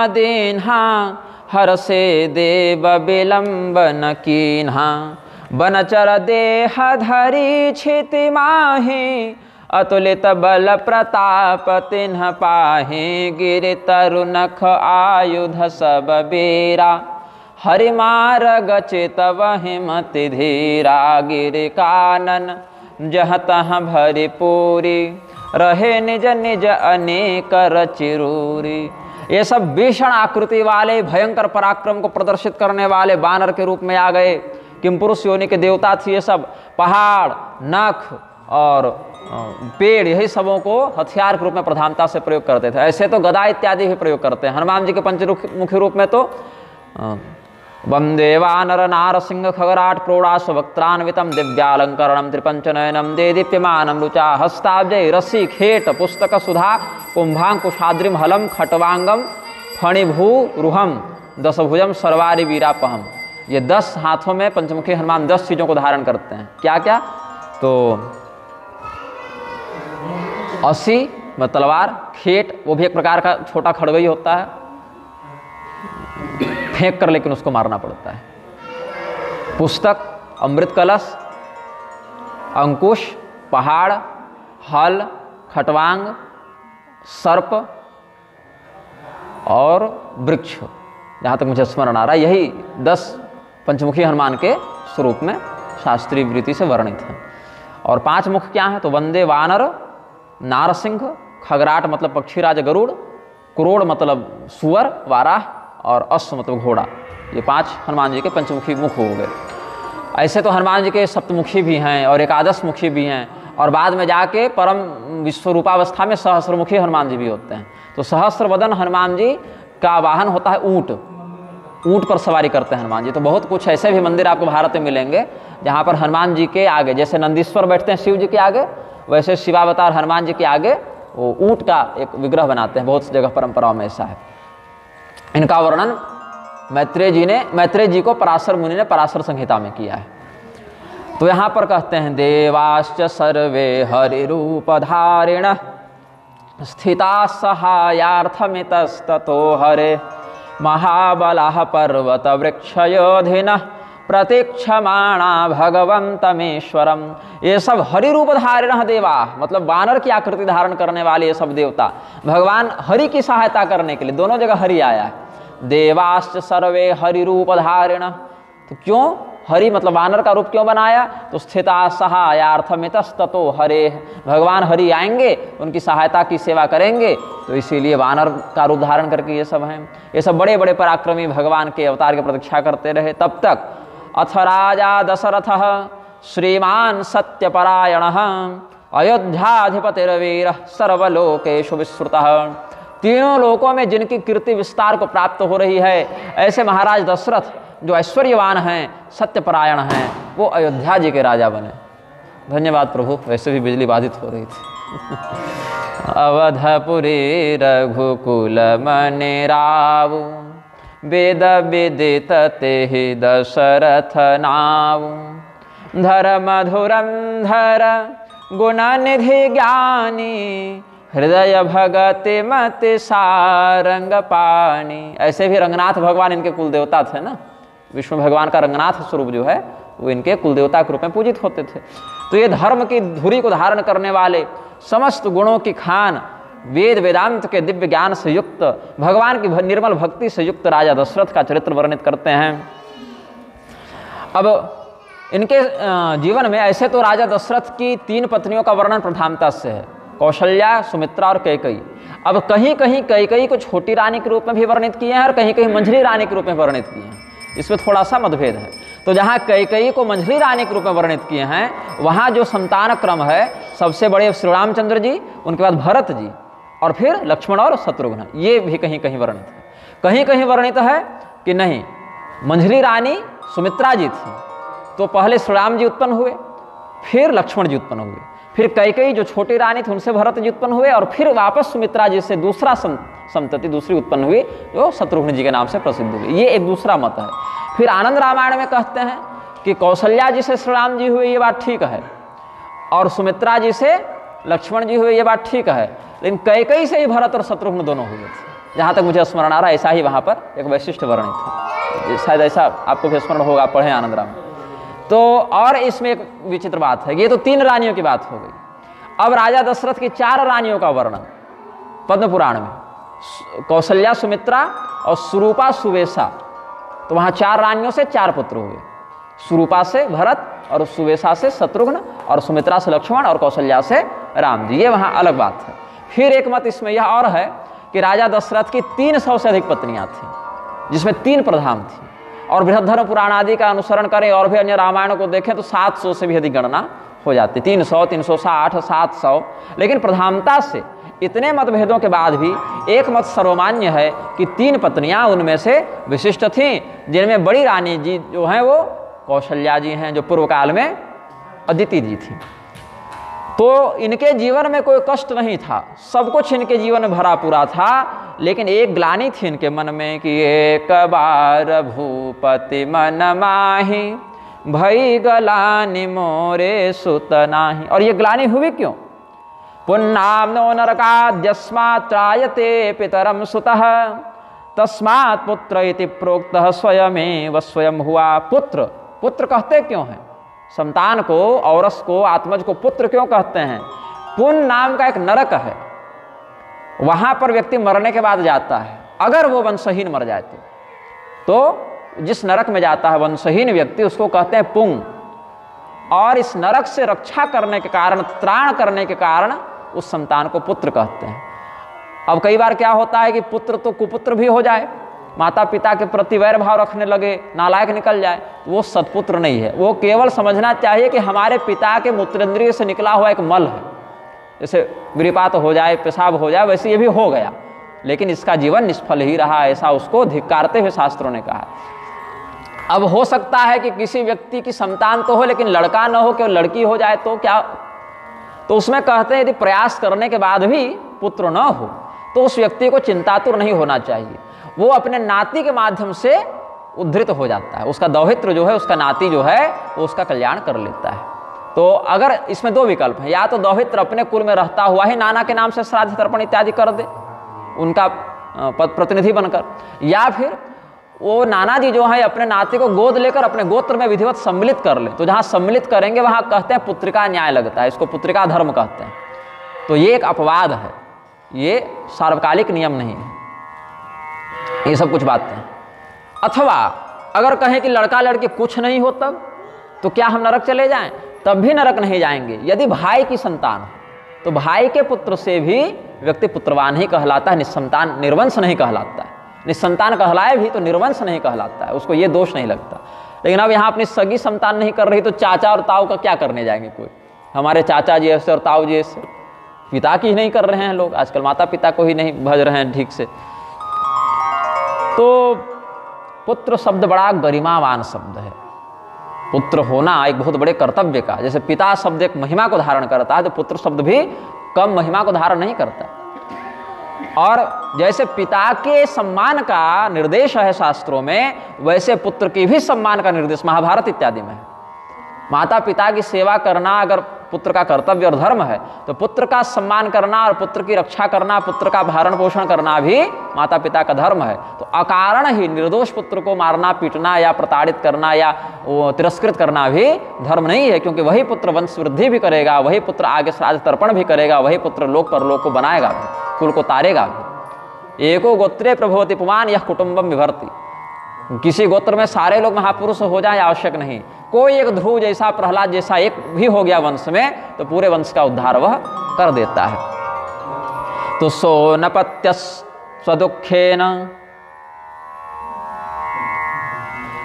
हरसे देव विलंबन कीन्हा बनचर देह धरी क्षिति माहि अतुलित बल प्रताप तिन्ह पाहि गिरि तरु नख आयुध सब बेरा हरि मार्ग चित वहि मति धीरा गिरि कानन जह तह भरि पूरी रहे निज निज अनेक रचिरूरी। ये सब भीषण आकृति वाले भयंकर पराक्रम को प्रदर्शित करने वाले बानर के रूप में आ गए। किमपुरुष योनि के देवता थे ये सब। पहाड़, नख और पेड़, यही सबों को हथियार के रूप में प्रधानता से प्रयोग करते थे। ऐसे तो गदा इत्यादि भी प्रयोग करते हैं। हनुमान जी के पंचमुखी रूप में तो वंदे वानर नार सिंह खगराट क्रोड़ाश वक्त्रान्वितम दिव्यालंकरणम त्रिपंचनयनम दे दीप्यमानम रुचा हस्ताब्जय रसी खेट पुस्तक सुधा कुंभांकुशाद्रिम हलम खटवांगम फणिभू रुहम दशभुजम सर्वारि वीरापहम। ये 10 हाथों में पंचमुखी हनुमान 10 चीजों को धारण करते हैं। क्या क्या? तो 80 तलवार, खेट वो भी एक प्रकार का छोटा खड़ग ही होता है, फेंक कर लेकिन उसको मारना पड़ता है। पुस्तक, अमृत कलश, अंकुश, पहाड़, हल, खटवांग, सर्प और वृक्ष, जहाँ तक मुझे स्मरण आ रहा है यही 10 पंचमुखी हनुमान के स्वरूप में शास्त्रीय रीति से वर्णित है। और 5 मुख क्या हैं? तो वंदे वानर, नारसिंह, खगराट मतलब पक्षीराज गरुड़, क्रोड़ मतलब सुअर वाराह और अश्व मतलब घोड़ा। ये 5 हनुमान जी के पंचमुखी मुख हो गए। ऐसे तो हनुमान जी के सप्तमुखी भी हैं और एकादश मुखी भी हैं, और बाद में जाके परम विश्वरूपावस्था में सहस्रमुखी हनुमान जी भी होते हैं। तो सहस्र वदन हनुमान जी का वाहन होता है ऊँट, ऊँट पर सवारी करते हैं हनुमान जी। तो बहुत कुछ ऐसे भी मंदिर आपको भारत में मिलेंगे जहाँ पर हनुमान जी के आगे, जैसे नंदीश्वर बैठते हैं शिव जी के आगे, वैसे शिवावतार हनुमान जी के आगे वो ऊँट का एक विग्रह बनाते हैं। बहुत सी जगह परंपराओं में ऐसा है। इनका वर्णन मैत्रेय जी को पराशर मुनि ने पराशर संहिता में किया है। तो यहाँ पर कहते हैं देवाश्च सर्वे हरिरूपधारिण स्थिता सहायार्थमितस्ततो हरे महाबलाः पर्वत वृक्षयोधिनः प्रतीक्षमाणा भगवंतमेश्वरम। ये सब हरि रूप धारिण देवा, मतलब वानर की आकृति धारण करने वाले ये सब देवता भगवान हरि की सहायता करने के लिए, दोनों जगह हरि आया है। देवाश्च सर्वे हरि रूप धारिण, तो क्यों हरि मतलब वानर का रूप क्यों बनाया? तो स्थिता सहायार्थमितस्ततो हरे, भगवान हरि आएंगे उनकी सहायता की सेवा करेंगे, तो इसीलिए वानर का रूप धारण करके ये सब हैं। ये सब बड़े बड़े पराक्रमी भगवान के अवतार की प्रतीक्षा करते रहे। तब तक अथ राजा दशरथः श्रीमान सत्यपरायणः अयोध्याधिपतिर्वीरः सर्वलोकेषु विश्रुतः। तीनों लोकों में जिनकी कीर्ति विस्तार को प्राप्त हो रही है, ऐसे महाराज दशरथ जो ऐश्वर्यवान हैं, सत्यपरायण हैं, वो अयोध्या जी के राजा बने। धन्यवाद प्रभु, वैसे भी बिजली बाधित हो रही थी। अवधपुरी रघुकुल मनि रावु वेद विदित तेहि दशरथ नावु धर्म धुरंधर गुण निधि ज्ञानी हृदय भगति मति सारंग पानी। ऐसे भी रंगनाथ भगवान इनके कुल देवता थे ना, विष्णु भगवान का रंगनाथ स्वरूप जो है वो इनके कुल देवता के रूप में पूजित होते थे। तो ये धर्म की धुरी को धारण करने वाले, समस्त गुणों की खान, वेद वेदांत के दिव्य ज्ञान से युक्त, भगवान की निर्मल भक्ति से युक्त राजा दशरथ का चरित्र वर्णित करते हैं। अब इनके जीवन में ऐसे तो राजा दशरथ की 3 पत्नियों का वर्णन प्रधानता से है, कौशल्या, सुमित्रा और कैकेयी। अब कहीं कहीं कैकेयी को छोटी रानी के रूप में भी वर्णित किए हैं और कहीं कहीं मंझली रानी के रूप में वर्णित किए हैं। इसमें थोड़ा सा मतभेद है। तो जहाँ कैकेयी को मंझली रानी के रूप में वर्णित किए हैं, वहाँ जो संतान क्रम है, सबसे बड़े श्री रामचंद्र जी, उनके बाद भरत जी और फिर लक्ष्मण और शत्रुघ्न, ये भी कहीं कहीं वर्णित है। कहीं कहीं वर्णित है कि नहीं, मंझली रानी सुमित्रा जी थी, तो पहले श्री राम जी उत्पन्न हुए, फिर लक्ष्मण जी उत्पन्न हुए, फिर कैकेयी जो छोटी रानी थी उनसे भरत जी उत्पन्न हुए, और फिर वापस सुमित्रा जी से दूसरा संतति दूसरी उत्पन्न हुई जो शत्रुघ्न जी के नाम से प्रसिद्ध हुई। ये एक दूसरा मत है। फिर आनंद रामायण में कहते हैं कि कौशल्या जी से श्री राम जी हुए, ये बात ठीक है, और सुमित्रा जी से लक्ष्मण जी हुए, ये बात ठीक है, लेकिन कैकेयी से ही भरत और शत्रुघ्न दोनों हुए थे। जहाँ तक मुझे स्मरण आ रहा है, ऐसा ही वहाँ पर एक वैशिष्ट वर्णित है। शायद ऐसा आपको भी स्मरण होगा, पढ़े आनंद रामायण। तो और इसमें एक विचित्र बात है, ये तो 3 रानियों की बात हो गई। अब राजा दशरथ की 4 रानियों का वर्णन पद्म पुराण में, कौशल्या, सुमित्रा और सुरूपा, सुवेशा। तो वहाँ 4 रानियों से 4 पुत्र हुए, सुरूपा से भरत और सुवेशा से शत्रुघ्न और सुमित्रा से लक्ष्मण और कौशल्या से राम जी। ये वहाँ अलग बात है। फिर एक मत इसमें यह और है कि राजा दशरथ की 300 से अधिक पत्नियाँ थीं, जिसमें 3 प्रधान थीं, और बृहद्धर्म पुराण आदि का अनुसरण करें और भी अन्य रामायणों को देखें तो 700 से भी अधिक गणना हो जाती, 300, 360, 700। लेकिन प्रधानता से इतने मतभेदों के बाद भी एक मत सर्वमान्य है कि 3 पत्नियां उनमें से विशिष्ट थीं, जिनमें बड़ी रानी जी जो हैं वो कौशल्या जी हैं, जो पूर्व काल में अदिति जी थी। तो इनके जीवन में कोई कष्ट नहीं था, सब कुछ इनके जीवन में भरा पूरा था, लेकिन एक ग्लानि थी इनके मन में कि एक बार भूपति मन माही भई गलानि मोरे सुत नाही। और ये ग्लानि हुई क्यों? पुन्नाम्नो नरकाद्यस्मात् त्रायते पितरम सुतः तस्मात् पुत्र इति प्रोक्तः स्वयमेव स्वयं हुआ। पुत्र, पुत्र कहते क्यों हैं? संतान को, औरस को, आत्मज को पुत्र क्यों कहते हैं? पुन नाम का एक नरक है, वहां पर व्यक्ति मरने के बाद जाता है। अगर वो वंशहीन मर जाए तो जिस नरक में जाता है वंशहीन व्यक्ति, उसको कहते हैं पुंग। और इस नरक से रक्षा करने के कारण, त्राण करने के कारण उस संतान को पुत्र कहते हैं। अब कई बार क्या होता है कि पुत्र तो कुपुत्र भी हो जाए, माता पिता के प्रति वैर भाव रखने लगे, नालायक निकल जाए, वो सत्पुत्र नहीं है। वो केवल समझना चाहिए कि हमारे पिता के मूत्रेंद्रिय से निकला हुआ एक मल है, जैसे गिरिपात हो जाए, पेशाब हो जाए, वैसे ये भी हो गया, लेकिन इसका जीवन निष्फल ही रहा, ऐसा उसको धिक्कारते हुए शास्त्रों ने कहा। अब हो सकता है कि किसी व्यक्ति की संतान तो हो लेकिन लड़का न हो, केवल लड़की हो जाए तो क्या, तो उसमें कहते हैं यदि प्रयास करने के बाद भी पुत्र न हो तो उस व्यक्ति को चिंतातुर नहीं होना चाहिए। वो अपने नाती के माध्यम से उद्धृत हो जाता है, उसका दौहित्र जो है, उसका नाती जो है, वो उसका कल्याण कर लेता है। तो अगर इसमें दो विकल्प हैं, या तो दौहित्र अपने कुल में रहता हुआ ही नाना के नाम से श्राद्ध तर्पण इत्यादि कर दे उनका प्रतिनिधि बनकर, या फिर वो नाना जी जो है अपने नाती को गोद लेकर अपने गोत्र में विधिवत सम्मिलित कर ले। तो जहाँ सम्मिलित करेंगे वहाँ कहते हैं पुत्रिका न्याय लगता है, इसको पुत्रिका धर्म कहते हैं। तो ये एक अपवाद है, ये सार्वकालिक नियम नहीं है, ये सब कुछ बातें हैं। अथवा अगर कहें कि लड़का लड़की कुछ नहीं हो तब तो क्या हम नरक चले जाएं? तब भी नरक नहीं जाएंगे। यदि भाई की संतान हो तो भाई के पुत्र से भी व्यक्ति पुत्रवान ही कहलाता है, निस्संतान निर्वंश नहीं कहलाता है। निस्संतान कहलाए भी तो निर्वंश नहीं कहलाता है, उसको ये दोष नहीं लगता। लेकिन अब यहाँ अपनी सगी संतान नहीं कर रही तो चाचा और ताऊ का क्या करने जाएंगे? कोई हमारे चाचा जी ऐसे और ताऊ जी ऐसे, पिता की ही नहीं कर रहे हैं लोग आजकल, माता पिता को ही नहीं भज रहे हैं ठीक से। तो पुत्र शब्द बड़ा गरिमावान शब्द है। पुत्र होना एक बहुत बड़े कर्तव्य का, जैसे पिता शब्द एक महिमा को धारण करता है तो पुत्र शब्द भी कम महिमा को धारण नहीं करता। और जैसे पिता के सम्मान का निर्देश है शास्त्रों में, वैसे पुत्र की भी सम्मान का निर्देश महाभारत इत्यादि में है। माता पिता की सेवा करना अगर पुत्र का कर्तव्य और धर्म है तो पुत्र का सम्मान करना और पुत्र की रक्षा करना, पुत्र का भरण पोषण करना भी माता पिता का धर्म है। तो अकारण ही निर्दोष पुत्र को मारना, पीटना या प्रताड़ित करना या तिरस्कृत करना भी धर्म नहीं है, क्योंकि वही पुत्र वंश वृद्धि भी करेगा, वही पुत्र आगे श्राद्ध तर्पण भी करेगा, वही पुत्र लोक परलोक को बनाएगा भी, कुल को तारेगा भी। एको गोत्रे प्रभवति पुमान यह कुटुंबम विभर्ति। किसी गोत्र में सारे लोग महापुरुष हो जाए आवश्यक नहीं, कोई एक ध्रुव जैसा, प्रहलाद जैसा एक भी हो गया वंश में तो पूरे वंश का उद्धार वह कर देता है। तो सोनपत्य स्वदुखेन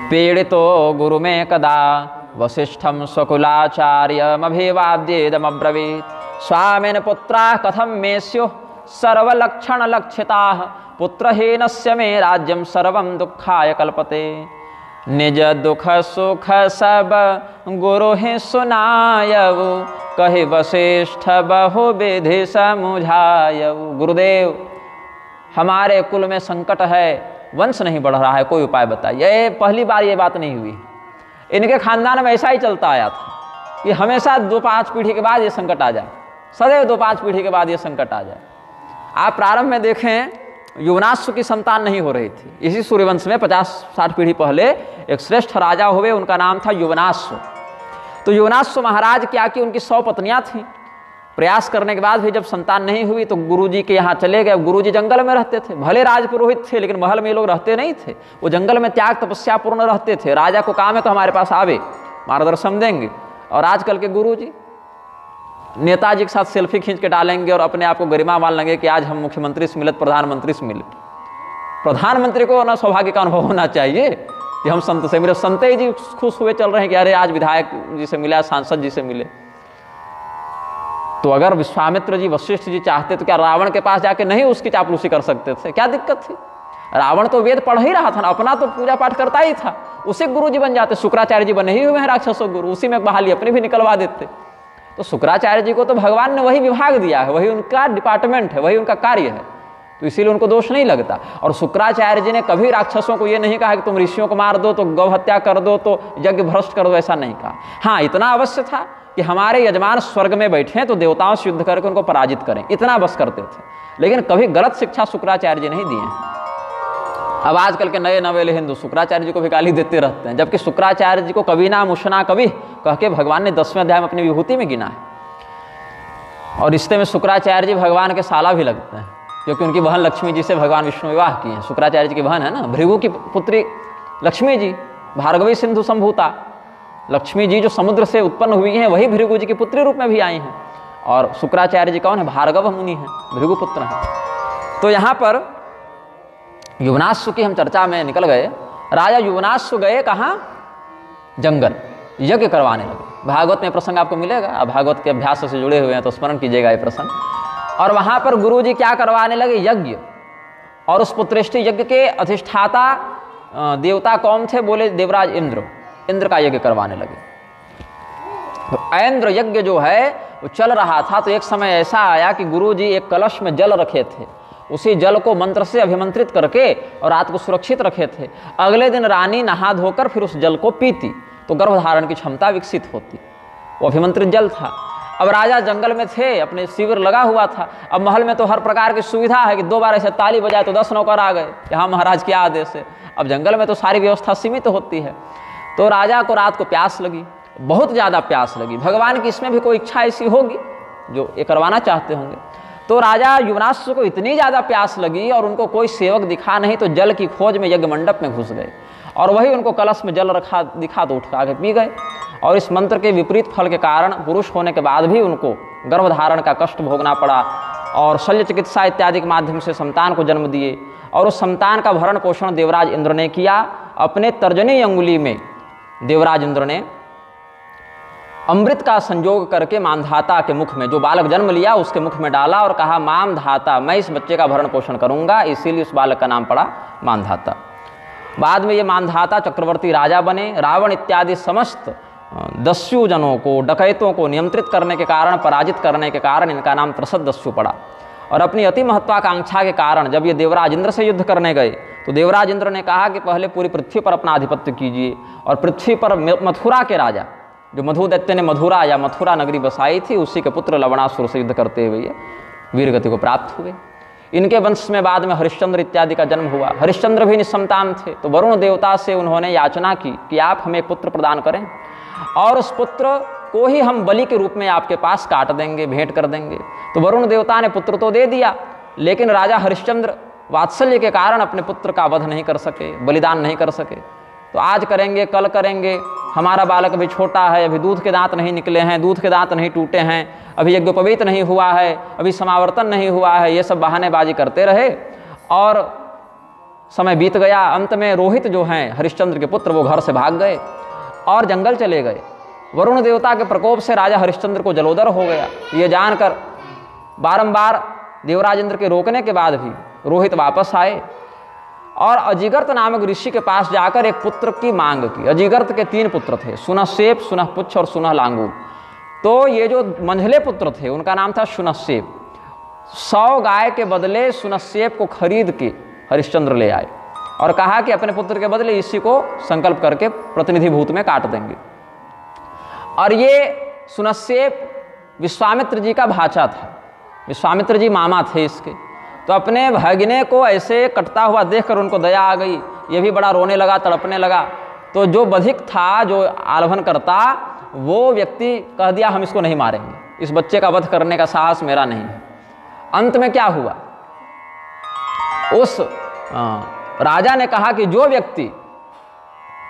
पीड़ितो गुरु में कदा वसिष्ठम स्वकुलाचार्यमभिवाद्येदमब्रवीत् स्वामिन पुत्राः कथम मे स्युः सर्वलक्षण लक्षिताः पुत्रहीनस्य मे राज्यं सर्वं दुःखाय कल्पते। निज दुख सुख सब गुरु ही सुनायऊ कहि वशिष्ठ बहु विधि समुझायऊ। गुरुदेव हमारे कुल में संकट है, वंश नहीं बढ़ रहा है, कोई उपाय बताइए। पहली बार ये बात नहीं हुई, इनके खानदान में ऐसा ही चलता आया था कि हमेशा 2-5 पीढ़ी के बाद ये संकट आ जाए, सदैव 2-5 पीढ़ी के बाद ये संकट आ जाए। आप प्रारंभ में देखें युवनाश्व की संतान नहीं हो रही थी। इसी सूर्यवंश में 50-60 पीढ़ी पहले एक श्रेष्ठ राजा हुए, उनका नाम था युवनाश्व। तो युवनाश्व महाराज क्या कि उनकी 100 पत्नियां थीं। प्रयास करने के बाद भी जब संतान नहीं हुई तो गुरुजी के यहाँ चले गए। गुरुजी जंगल में रहते थे, भले राजपुरोहित थे लेकिन महल में ये लोग रहते नहीं थे, वो जंगल में त्याग तपस्या पूर्ण रहते थे। राजा को काम है तो हमारे पास आवे, मार्गदर्शन देंगे। और आजकल के गुरुजी नेताजी के साथ सेल्फी खींच के डालेंगे और अपने आप को गरिमा मान लेंगे कि आज हम मुख्यमंत्री से मिले, प्रधानमंत्री से मिले। प्रधानमंत्री को ना सौभाग्य का अनुभव होना चाहिए कि हम संत से मिले। संत जी खुश हुए चल रहे हैं कि अरे आज विधायक जी से मिला, सांसद जी से मिले। तो अगर विश्वामित्र जी, वशिष्ठ जी चाहते तो क्या रावण के पास जाके नहीं उसकी चापलूसी कर सकते थे? क्या दिक्कत थी? रावण तो वेद पढ़ ही रहा था ना, अपना तो पूजा पाठ करता ही था, उसी गुरु जी बन जाते। शुक्राचार्य जी बने ही हुए हैं राक्षसों गुरु, उसी में बहाली अपनी भी निकलवा देते। तो शुक्राचार्य जी को तो भगवान ने वही विभाग दिया है, वही उनका डिपार्टमेंट है, वही उनका कार्य है, तो इसीलिए उनको दोष नहीं लगता। और शुक्राचार्य जी ने कभी राक्षसों को ये नहीं कहा कि तुम ऋषियों को मार दो, तो गौ हत्या कर दो, तो यज्ञ भ्रष्ट कर दो, ऐसा नहीं कहा। हाँ, इतना अवश्य था कि हमारे यजमान स्वर्ग में बैठे हैं तो देवताओं से युद्ध करके उनको पराजित करें, इतना बस करते थे। लेकिन कभी गलत शिक्षा शुक्राचार्य जी नहीं दिए हैं। अब आजकल के नए नवेले हिंदू शुक्राचार्य जी को भी गाली देते रहते हैं, जबकि शुक्राचार्य जी को कभी ना मुशना कभी कह के भगवान ने 10वें अध्याय में अपनी विभूति में गिना है। और रिश्ते में शुक्राचार्य जी भगवान के साला भी लगते हैं, क्योंकि उनकी बहन लक्ष्मी जी से भगवान विष्णु विवाह किए हैं। शुक्राचार्य जी की बहन है ना, भृगु की पुत्री लक्ष्मी जी, भार्गवी सिंधु संभूता। लक्ष्मी जी जो समुद्र से उत्पन्न हुई हैं वही भृगु जी की पुत्री रूप में भी आई हैं। और शुक्राचार्य जी कौन है? भार्गव मुनि हैं, भृगु पुत्र हैं। तो यहाँ पर युवनाश्व की हम चर्चा में निकल गए। राजा युवनाश्व गए कहाँ? जंगल, यज्ञ करवाने लगे। भागवत में प्रसंग आपको मिलेगा, आप भागवत के अभ्यास से जुड़े हुए हैं तो स्मरण कीजिएगा ये प्रसंग। और वहाँ पर गुरु जी क्या करवाने लगे? यज्ञ। और उस पुत्रेष्टि यज्ञ के अधिष्ठाता देवता कौन थे? बोले देवराज इंद्र। इंद्र का यज्ञ करवाने लगे। तो ऐन्द्र यज्ञ जो है वो चल रहा था, तो एक समय ऐसा आया कि गुरु जी एक कलश में जल रखे थे, उसी जल को मंत्र से अभिमंत्रित करके और रात को सुरक्षित रखे थे। अगले दिन रानी नहा धोकर फिर उस जल को पीती तो गर्भधारण की क्षमता विकसित होती। वो अभिमंत्रित जल था। अब राजा जंगल में थे, अपने शिविर लगा हुआ था। अब महल में तो हर प्रकार की सुविधा है कि 2 बार ऐसे ताली बजाए तो 10 नौकर आ गए, यहाँ महाराज क्या आदेश है। अब जंगल में तो सारी व्यवस्था सीमित होती है। तो राजा को रात को प्यास लगी, बहुत ज़्यादा प्यास लगी। भगवान की इसमें भी कोई इच्छा ऐसी होगी जो ये करवाना चाहते होंगे। तो राजा युवनाश्व को इतनी ज़्यादा प्यास लगी और उनको कोई सेवक दिखा नहीं, तो जल की खोज में यज्ञ मंडप में घुस गए और वही उनको कलश में जल रखा दिखा तो उठ के पी गए। और इस मंत्र के विपरीत फल के कारण पुरुष होने के बाद भी उनको गर्भधारण का कष्ट भोगना पड़ा और शल्य चिकित्सा इत्यादि के माध्यम से संतान को जन्म दिए। और उस संतान का भरण पोषण देवराज इंद्र ने किया। अपने तर्जनी अंगुली में देवराज इंद्र ने अमृत का संयोग करके मानधाता के मुख में, जो बालक जन्म लिया उसके मुख में डाला और कहा मानधाता, मैं इस बच्चे का भरण पोषण करूंगा। इसीलिए उस बालक का नाम पड़ा मानधाता। बाद में ये मानधाता चक्रवर्ती राजा बने। रावण इत्यादि समस्त दस्यु जनों को, डकैतों को नियंत्रित करने के कारण, पराजित करने के कारण इनका नाम त्रसद दस्यु पड़ा। और अपनी अति महत्वाकांक्षा के कारण जब ये देवराज इंद्र से युद्ध करने गए तो देवराज इंद्र ने कहा कि पहले पूरी पृथ्वी पर अपना आधिपत्य कीजिए। और पृथ्वी पर मथुरा के राजा, जो मधुदैत्य ने मधुरा या मथुरा नगरी बसाई थी, उसी के पुत्र लवणासुर से युद्ध करते हुए वीर गति को प्राप्त हुए। इनके वंश में बाद में हरिश्चंद्र इत्यादि का जन्म हुआ। हरिश्चंद्र भी निसंतान थे, तो वरुण देवता से उन्होंने याचना की कि आप हमें पुत्र प्रदान करें और उस पुत्र को ही हम बलि के रूप में आपके पास काट देंगे, भेंट कर देंगे। तो वरुण देवता ने पुत्र तो दे दिया, लेकिन राजा हरिश्चंद्र वात्सल्य के कारण अपने पुत्र का वध नहीं कर सके, बलिदान नहीं कर सके। तो आज करेंगे, कल करेंगे, हमारा बालक अभी छोटा है, अभी दूध के दांत नहीं निकले हैं, दूध के दांत नहीं टूटे हैं, अभी यज्ञोपवीत नहीं हुआ है, अभी समावर्तन नहीं हुआ है, ये सब बहानेबाजी करते रहे और समय बीत गया। अंत में रोहित जो हैं हरिश्चंद्र के पुत्र, वो घर से भाग गए और जंगल चले गए। वरुण देवता के प्रकोप से राजा हरिश्चंद्र को जलोदर हो गया। ये जानकर बारंबार देवराज इंद्र के रोकने के बाद भी रोहित वापस आए और अजिगर्त नामक ऋषि के पास जाकर एक पुत्र की मांग की। अजिगर्त के 3 पुत्र थे, सुनहसेप, सुनहपुच्छ और सुनहलांगूर। तो ये जो मंझले पुत्र थे उनका नाम था सुनहसेप। 100 गाय के बदले सुनहसेप को खरीद के हरिश्चंद्र ले आए और कहा कि अपने पुत्र के बदले इसी को संकल्प करके प्रतिनिधि भूत में काट देंगे। और ये सुनहसेप विश्वामित्र जी का भाचा था, विश्वामित्र जी मामा थे इसके। तो अपने भगने को ऐसे कटता हुआ देखकर उनको दया आ गई, ये भी बड़ा रोने लगा, तड़पने लगा। तो जो बधिक था, जो आलभन करता, वो व्यक्ति कह दिया हम इसको नहीं मारेंगे, इस बच्चे का वध करने का साहस मेरा नहीं है। अंत में क्या हुआ, उस राजा ने कहा कि जो व्यक्ति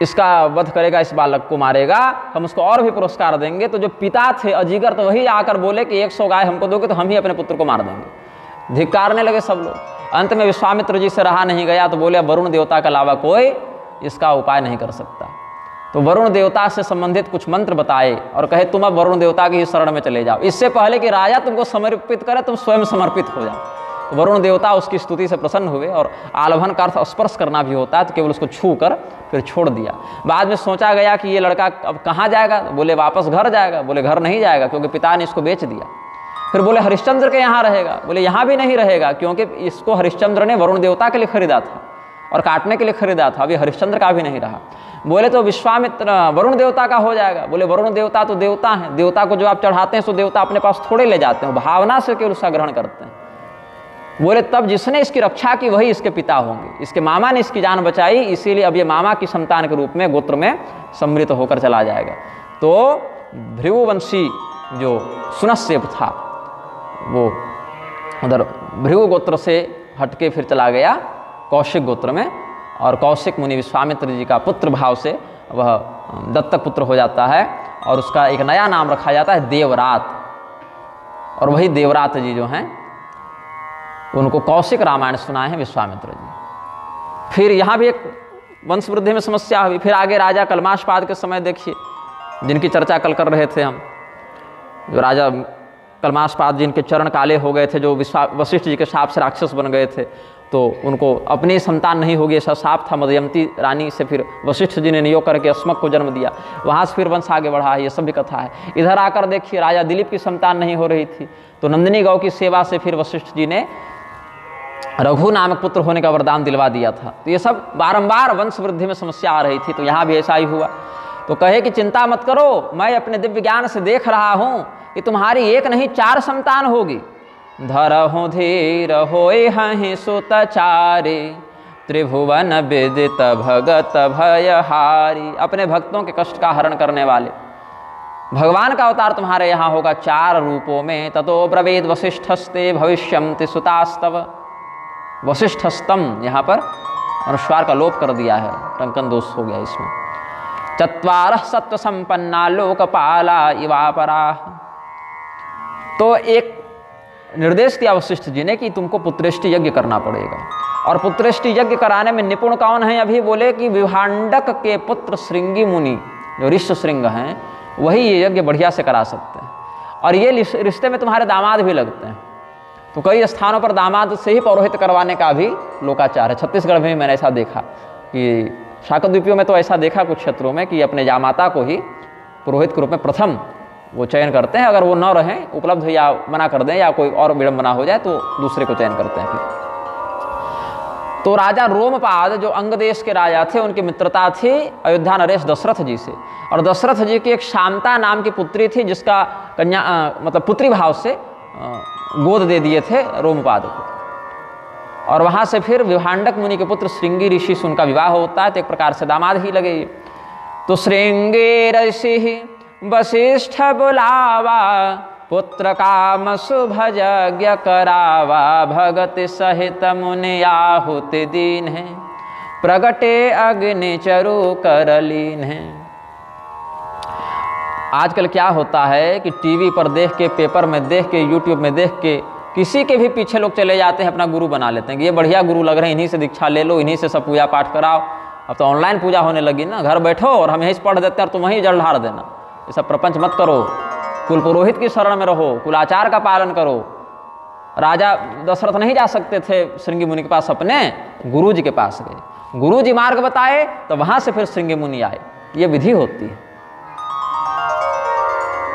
इसका वध करेगा, इस बालक को मारेगा, हम उसको और भी पुरस्कार देंगे। तो जो पिता थे अजीगर, तो वही आकर बोले कि 100 गाय हमको दोगे तो हम ही अपने पुत्र को मार देंगे। धिक्कारने लगे सब लोग। अंत में विश्वामित्र जी से रहा नहीं गया, तो बोले वरुण देवता के अलावा कोई इसका उपाय नहीं कर सकता। तो वरुण देवता से संबंधित कुछ मंत्र बताए और कहे तुम अब वरुण देवता की ही शरण में चले जाओ, इससे पहले कि राजा तुमको समर्पित करे तुम स्वयं समर्पित हो जाओ। तो वरुण देवता उसकी स्तुति से प्रसन्न हुए और आलभन का अर्थ स्पर्श करना भी होता है, तो केवल उसको छू कर फिर छोड़ दिया। बाद में सोचा गया कि ये लड़का अब कहाँ जाएगा, बोले वापस घर जाएगा। बोले घर नहीं जाएगा क्योंकि पिता ने इसको बेच दिया। फिर बोले हरिश्चंद्र के यहाँ रहेगा, बोले यहाँ भी नहीं रहेगा क्योंकि इसको हरिश्चंद्र ने वरुण देवता के लिए खरीदा था और काटने के लिए खरीदा था, अभी हरिश्चंद्र का भी नहीं रहा। बोले तो विश्वामित्र वरुण देवता का हो जाएगा। बोले वरुण देवता तो देवता हैं, देवता को जो आप चढ़ाते हैं सो देवता अपने पास थोड़े ले जाते हैं, भावना से केवल उसका ग्रहण करते हैं। बोले तब जिसने इसकी रक्षा की वही इसके पिता होंगे, इसके मामा ने इसकी जान बचाई, इसीलिए अब ये मामा की संतान के रूप में गोत्र में सम्मिलित होकर चला जाएगा। तो भृगुवंशी जो सुनस्यप था वो उधर भृगु गोत्र से हटके फिर चला गया कौशिक गोत्र में, और कौशिक मुनि विश्वामित्र जी का पुत्र भाव से वह दत्तक पुत्र हो जाता है और उसका एक नया नाम रखा जाता है देवरात। और वही देवरात जी जो हैं उनको कौशिक रामायण सुनाए हैं विश्वामित्र जी। फिर यहाँ भी एक वंश वृद्धि में समस्या हुई। फिर आगे राजा कलमाशपाद के समय देखिए, जिनकी चर्चा कल कर रहे थे हम, जो राजा कलमाशपाद जिनके चरण काले हो गए थे, जो वशिष्ठ जी के शाप से राक्षस बन गए थे, तो उनको अपनी संतान नहीं होगी ऐसा शाप था। मदयंती रानी से फिर वशिष्ठ जी ने नियोग करके अस्मक को जन्म दिया, वहाँ से फिर वंश आगे बढ़ा है, ये सब भी कथा है। इधर आकर देखिए राजा दिलीप की संतान नहीं हो रही थी, तो नंदिनी गौ की सेवा से फिर वशिष्ठ जी ने रघु नामक पुत्र होने का वरदान दिलवा दिया था। तो ये सब बारंबार वंश वृद्धि में समस्या आ रही थी, तो यहाँ भी ऐसा ही हुआ। तो कहे कि चिंता मत करो, मैं अपने दिव्य ज्ञान से देख रहा हूँ कि तुम्हारी एक नहीं 4 संतान होगी। धरहु धीर होए हहि सुतचारे, त्रिभुवन विदित भगत भयहारी। अपने भक्तों के कष्ट का हरण करने वाले भगवान का अवतार तुम्हारे यहाँ होगा 4 रूपों में। ततो ब्रवेद वसिष्ठस्ते भविष्यन्ति सुतास्तव। वशिष्ठस्तम यहाँ पर अनुस्वार का लोप कर दिया है, टंकन दोष हो गया इसमें। चत्वारः सत्व संपन्ना लोकपाला इवापरा। तो एक निर्देश दिया वशिष्ठ जी ने कि तुमको पुत्रेष्टि यज्ञ करना पड़ेगा। और पुत्रेष्टि यज्ञ कराने में निपुण कौन है? अभी बोले कि विभांडक के पुत्र श्रृंगी मुनि जो ऋष्य श्रृंग हैं, वही ये यज्ञ बढ़िया से करा सकते हैं। और ये रिश्ते में तुम्हारे दामाद भी लगते हैं। तो कई स्थानों पर दामाद से ही पौरोहित करवाने का भी लोकाचार है। छत्तीसगढ़ में भी मैंने ऐसा देखा कि शाकद्वीपियों में तो ऐसा देखा कुछ क्षेत्रों में कि अपने जामाता को ही पुरोहित के रूप में प्रथम वो चयन करते हैं। अगर वो न रहें उपलब्ध या मना कर दें या कोई और विडंबना हो जाए तो दूसरे को चयन करते हैं फिर। तो राजा रोमपाद जो अंग देश के राजा थे, उनकी मित्रता थी अयोध्या नरेश दशरथ जी से। और दशरथ जी की एक शांता नाम की पुत्री थी, जिसका कन्या मतलब पुत्री भाव से गोद दे दिए थे रोमपाद को। और वहाँ से फिर विभांडक मुनि के पुत्र श्रृंगी ऋषि से उनका विवाह होता है, तो एक प्रकार से दामाद ही लगे। तो श्रृंगी ऋषि वशिष्ठ बुलावा, पुत्र काम शुभ यज्ञ करावा, भगत सहित मुनि आहुति दीन है, प्रगटे अग्नि चरु करलीन है। आजकल क्या होता है कि टीवी पर देख के, पेपर में देख के, यूट्यूब में देख के किसी के भी पीछे लोग चले जाते हैं, अपना गुरु बना लेते हैं कि ये बढ़िया गुरु लग रहे हैं, इन्हीं से दीक्षा ले लो, इन्हीं से सब पूजा पाठ कराओ। अब तो ऑनलाइन पूजा होने लगी ना, घर बैठो और हम यहीं से पढ़ देते हैं और तुम वहीं जल ढार देना। ये सब प्रपंच मत करो, कुल पुरोहित की शरण में रहो, कुलाचार का पालन करो। राजा दशरथ नहीं जा सकते थे श्रृंगी मुनि के पास, अपने गुरु जी के पास गए। गुरु जी मार्ग बताए तो वहाँ से फिर श्रृंगी मुनि आए। ये विधि होती है।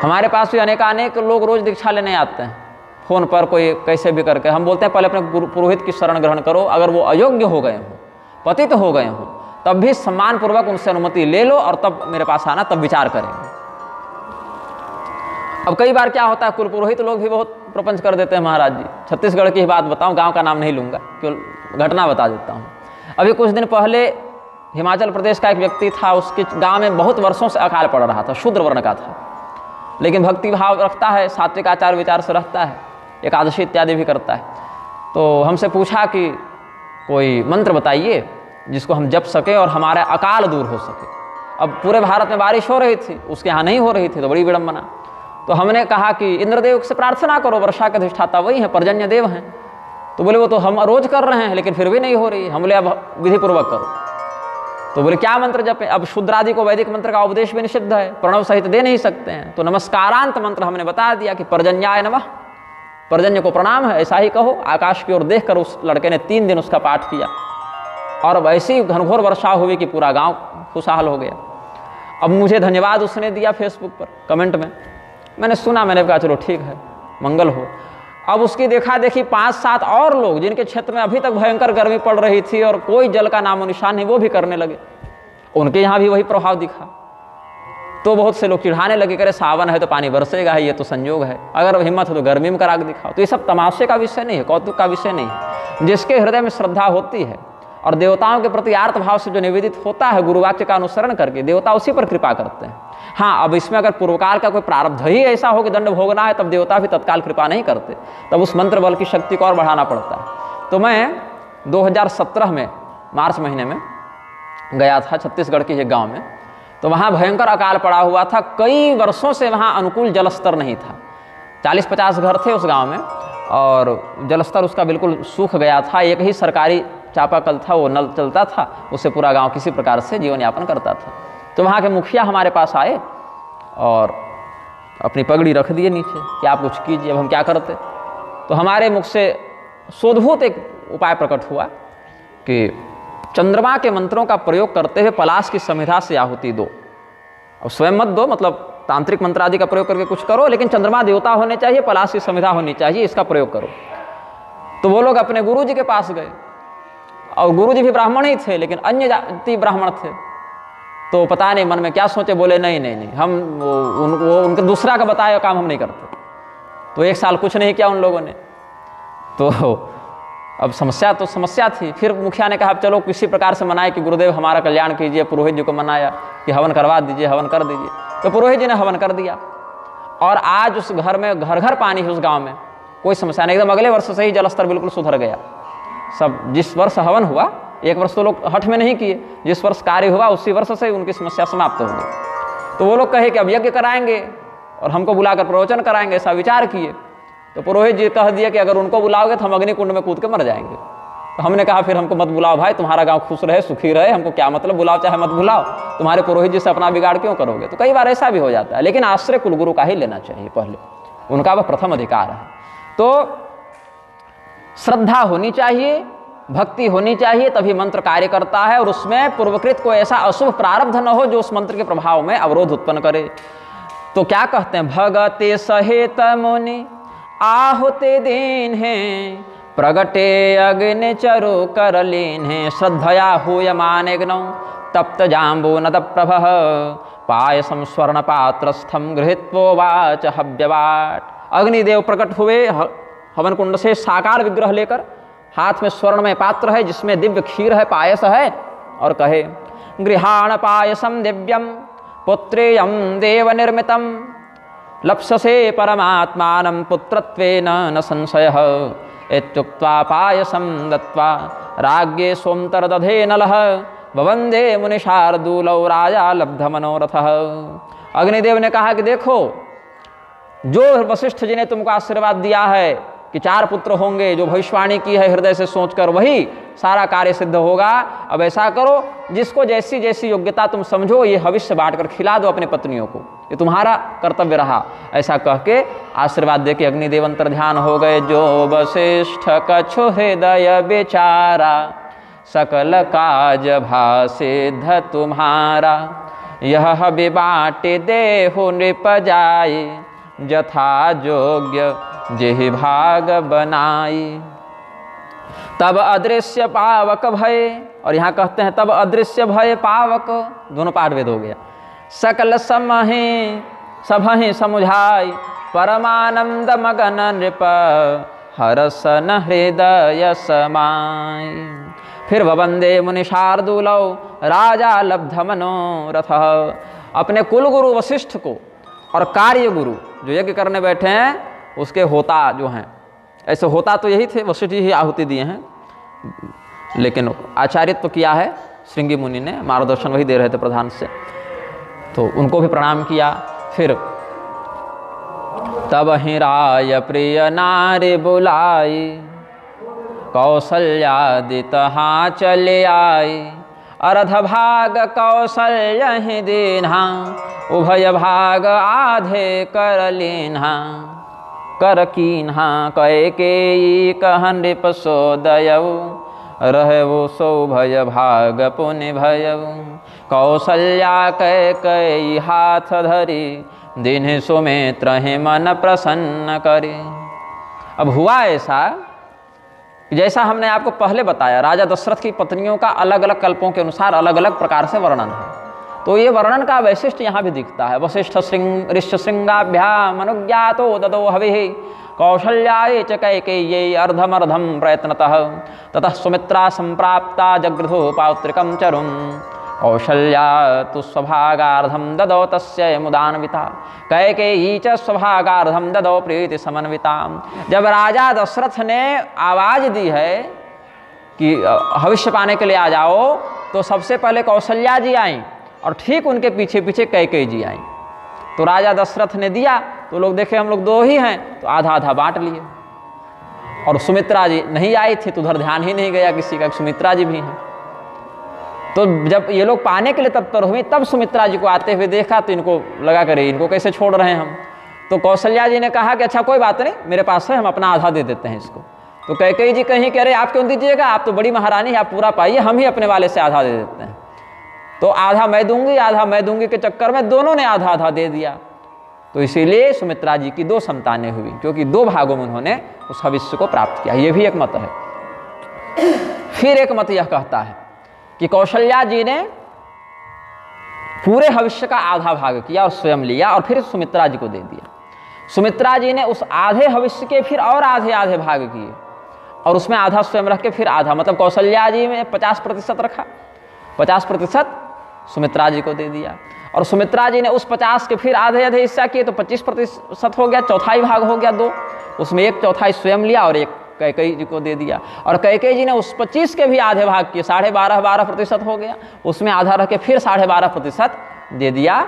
हमारे पास भी अनेक लोग रोज दीक्षा लेने आते हैं, फ़ोन पर कोई कैसे भी करके। हम बोलते हैं पहले अपने गुरु पुरोहित की शरण ग्रहण करो। अगर वो अयोग्य हो गए हों, पतित हो गए हों, तब भी सम्मानपूर्वक उनसे अनुमति ले लो और तब मेरे पास आना, तब विचार करेंगे। अब कई बार क्या होता है, कुल पुरोहित लोग भी बहुत प्रपंच कर देते हैं। महाराज जी, छत्तीसगढ़ की ही बात बताऊं, गांव का नाम नहीं लूँगा, केवल घटना बता देता हूँ। अभी कुछ दिन पहले हिमाचल प्रदेश का एक व्यक्ति था, उसके गांव में बहुत वर्षों से अकाल पड़ रहा था, शूद्र वर्ण का था, लेकिन भक्ति भाव रखता है, सात्विक आचार विचार से रहता है, एकादशी इत्यादि भी करता है। तो हमसे पूछा कि कोई मंत्र बताइए जिसको हम जप सके और हमारा अकाल दूर हो सके। अब पूरे भारत में बारिश हो रही थी, उसके यहाँ नहीं हो रही थी, तो बड़ी विडंबना। तो हमने कहा कि इंद्रदेव से प्रार्थना करो, वर्षा के अधिष्ठाता वही हैं, पर्जन्य देव हैं। तो बोले वो तो हम रोज कर रहे हैं लेकिन फिर भी नहीं हो रही। हम बोले अब विधिपूर्वक करो। तो बोले क्या मंत्र जपें? अब शूद्रादि को वैदिक मंत्र का उपदेश भी निषिद्ध है, प्रणव सहित दे नहीं सकते हैं। तो नमस्कारांत मंत्र हमने बता दिया कि पर्जन्याय नमः, पर्जन्य को प्रणाम है, ऐसा ही कहो। आकाश की ओर देखकर उस लड़के ने 3 दिन उसका पाठ किया और अब ऐसी घनघोर वर्षा हुई कि पूरा गांव खुशहाल हो गया। अब मुझे धन्यवाद उसने दिया फेसबुक पर कमेंट में, मैंने सुना, मैंने कहा चलो ठीक है, मंगल हो। अब उसकी देखा देखी 5-7 और लोग जिनके क्षेत्र में अभी तक भयंकर गर्मी पड़ रही थी और कोई जल का नामो निशान नहीं, वो भी करने लगे। उनके यहाँ भी वही प्रभाव दिखा। तो बहुत से लोग चिढ़ाने लगे, करे सावन है तो पानी बरसेगा है, ये तो संयोग है, अगर हिम्मत हो तो गर्मी में करा के दिखाओ। तो ये सब तमाशे का विषय नहीं है, कौतुक का विषय नहीं है। जिसके हृदय में श्रद्धा होती है और देवताओं के प्रति आर्त भाव से जो निवेदित होता है गुरुवाक्य का अनुसरण करके, देवता उसी पर कृपा करते हैं। हाँ, अब इसमें अगर पूर्वकाल का कोई प्रारब्ध ही ऐसा हो कि दंड भोगना है, तब देवता भी तत्काल कृपा नहीं करते, तब उस मंत्र बल की शक्ति को और बढ़ाना पड़ता है। तो मैं 2017 में मार्च महीने में गया था छत्तीसगढ़ के एक गांव में। तो वहाँ भयंकर अकाल पड़ा हुआ था, कई वर्षों से वहाँ अनुकूल जलस्तर नहीं था। 40-50 घर थे उस गांव में और जलस्तर उसका बिल्कुल सूख गया था। एक ही सरकारी चापाकल था, वो नल चलता था, उससे पूरा गांव किसी प्रकार से जीवन यापन करता था। तो वहाँ के मुखिया हमारे पास आए और अपनी पगड़ी रख दिए नीचे कि आप कुछ कीजिए, अब हम क्या करते। तो हमारे मुख से शोधभूत एक उपाय प्रकट हुआ कि चंद्रमा के मंत्रों का प्रयोग करते हुए पलाश की समिधा से आहुति दो। अब स्वयं मत दो, मतलब तांत्रिक मंत्र आदि का प्रयोग करके कुछ करो, लेकिन चंद्रमा देवता होने चाहिए, पलाश की समिधा होनी चाहिए, इसका प्रयोग करो। तो वो लोग अपने गुरुजी के पास गए और गुरुजी भी ब्राह्मण ही थे, लेकिन अन्य जाति ब्राह्मण थे। तो पता नहीं मन में क्या सोचे, बोले नहीं नहीं नहीं, हम उनके दूसरा का बताया काम हम नहीं करते। तो 1 साल कुछ नहीं किया उन लोगों ने। तो अब समस्या थी। फिर मुखिया ने कहा चलो किसी प्रकार से मनाए कि गुरुदेव हमारा कल्याण कीजिए। पुरोहित जी को मनाया कि हवन करवा दीजिए, हवन कर दीजिए। तो पुरोहित जी ने हवन कर दिया और आज उस घर में घर घर पानी है, उस गांव में कोई समस्या नहीं। एकदम अगले वर्ष से ही जलस्तर बिल्कुल सुधर गया। सब जिस वर्ष हवन हुआ, एक वर्ष तो लोग हठ में नहीं किए, जिस वर्ष कार्य हुआ उसी वर्ष से उनकी समस्या समाप्त हो गई। तो वो लोग कहे कि अब यज्ञ कराएंगे और हमको बुलाकर प्रवचन कराएंगे, ऐसा विचार किए। तो पुरोहित जी कह दिया कि अगर उनको बुलाओगे तो हम अग्निकुंड में कूद के मर जाएंगे। तो हमने कहा फिर हमको मत बुलाओ भाई, तुम्हारा गांव खुश रहे सुखी रहे, हमको क्या मतलब, बुलाओ चाहे मत बुलाओ, तुम्हारे पुरोहित जी से अपना बिगाड़ क्यों करोगे। तो कई बार ऐसा भी हो जाता है, लेकिन आश्रय कुलगुरु का ही लेना चाहिए पहले, उनका वह प्रथम अधिकार है। तो श्रद्धा होनी चाहिए, भक्ति होनी चाहिए, तभी मंत्र कार्य करता है और उसमें पूर्वकृत को ऐसा अशुभ प्रारब्ध न हो जो उस मंत्र के प्रभाव में अवरोध उत्पन्न करे। तो क्या कहते हैं, भगते सहेत मुनि आहुति दीन है, प्रगटे अग्नि चरु कर लीन है, श्रद्धया हूयमानेग्नौ तप्त जाम्बू नद प्रभ पायसम स्वर्ण पात्रस्थम गृहीत्वोवाच हव्यवाट। अग्निदेव प्रकट हुए हवन कुंड से साकार विग्रह लेकर, हाथ में स्वर्णमय पात्र है जिसमें दिव्य खीर है, पायस है, और कहे गृहाण पायसम दिव्यम पुत्रेयम देव निर्मितम लप्ससे परमात्मानं पुत्रत्वेन न संशयः इत्युक्त्वा पायसं दत्त्वा राज्ञे सोमतरदधे नलः ववन्दे मुनिशार्दूलौ राजा लब्ध मनोरथः। अग्निदेव ने कहा कि देखो, जो वशिष्ठ जी ने तुमको आशीर्वाद दिया है कि 4 पुत्र होंगे, जो भविष्यवाणी की है हृदय से सोचकर, वही सारा कार्य सिद्ध होगा। अब ऐसा करो, जिसको जैसी जैसी योग्यता तुम समझो, ये हविष्य बांटकर खिला दो अपनी पत्नियों को, ये तुम्हारा कर्तव्य रहा। ऐसा कह के आशीर्वाद दे के अग्निदेव अंतर्ध्यान हो गए। जो वशिष्ठ कछु हृदय बेचारा, सकल काज भासिद्ध तुम्हारा, यह विबाटे देहु नृप जाई, जथा योग्य जेहि भाग बनाई। तब अदृश्य पावक भय, और यहाँ कहते हैं तब अदृश्य भय पावक, दोनों पाठ वेद हो गया। सकल समहि सबहि समुझाई, परमानंद मगन नृप हरसन हृदय समाई। फिर ववंदे मुनि शार्दूलौ राजा लब्ध मनोरथ। अपने कुल गुरु वशिष्ठ को और कार्य गुरु जो यज्ञ करने बैठे हैं उसके होता जो हैं, ऐसे होता तो यही थे, वशिष्ठ जी ही आहुति दिए हैं, लेकिन आचार्यत्व तो किया है श्रृंगी मुनि ने, मार्गदर्शन वही दे रहे थे प्रधान से, तो उनको भी प्रणाम किया। फिर तब ही राय प्रिय नारी बुलाई, कौशल्यादि तहाँ चले आई, अर्ध भाग कौशल्य ही दीन्हा, उभय भाग आधे कर लीन्हा, कर कीन्हा कैकेयी कह नृप सोदयऊ, रहवो सौभय भाग पुनि भयऊ। कौशल्या कैकेयी हाथ धरी, दिन सुमित्र ही मन प्रसन्न करे। अब हुआ ऐसा जैसा हमने आपको पहले बताया, राजा दशरथ की पत्नियों का अलग अलग कल्पों के अनुसार अलग अलग प्रकार से वर्णन है, तो ये वर्णन का वैशिष्ट यहाँ भी दिखता है। वशिष्ठ ऋष्यशृंगाभ्याम अनुज्ञातो ददो हविः कौशल्याय च कैकेय्यै अर्धमर्धम प्रयत्नतः ततः सुमित्रा संप्राप्ता जगृधो पौत्रिकं चरुं कौशल्या तु स्वभागार्धं ददौ तस्यै मुदान्विता कैकेयी च स्वभागार्धं ददौ प्रीति समन्विता। जब राजा दशरथ ने आवाज़ दी है कि भविष्य पाने के लिए आ जाओ, तो सबसे पहले कौशल्या जी आईं और ठीक उनके पीछे पीछे कैकेयी जी आईं। तो राजा दशरथ ने दिया तो लोग देखे हम लोग दो ही हैं, तो आधा आधा बांट लिए। और सुमित्रा जी नहीं आई थी तो उधर ध्यान ही नहीं गया किसी का, सुमित्रा जी भी हैं। तो जब ये लोग पाने के लिए तत्पर हुए, तब सुमित्रा जी को आते हुए देखा तो इनको लगा करे इनको कैसे छोड़ रहे हैं हम। तो कौशल्या जी ने कहा कि अच्छा कोई बात नहीं, मेरे पास है, हम अपना आधा दे देते हैं इसको। तो कैकेयी जी कहीं कह रहे आप क्यों दीजिएगा, आप तो बड़ी महारानी, आप पूरा पाइए, हम ही अपने वाले से आधा दे देते हैं। तो आधा मैं दूंगी के चक्कर में दोनों ने आधा आधा दे दिया। तो इसीलिए सुमित्रा जी की 2 संतानें हुई, क्योंकि 2 भागों में उन्होंने उस भविष्य को प्राप्त किया। ये भी एक मत है। फिर एक मत यह कहता है कि कौशल्या जी ने पूरे भविष्य का आधा भाग किया और स्वयं लिया और फिर सुमित्रा जी को दे दिया। सुमित्रा जी ने उस आधे भविष्य के फिर और आधे आधे भाग किए और उसमें आधा स्वयं रख के फिर आधा, मतलब कौशल्या जी में 50% रखा, 50% सुमित्रा जी को दे दिया। और सुमित्रा जी ने उस 50 के फिर आधे आधे हिस्सा किए तो 25% हो गया, चौथाई भाग हो गया 2, उसमें 1/4 स्वयं लिया और 1 कैकेयी जी को दे दिया। और कैकेयी जी ने उस 25 के भी आधे भाग किए, 12.5% हो गया, उसमें आधा रख के फिर 12.5% दे दिया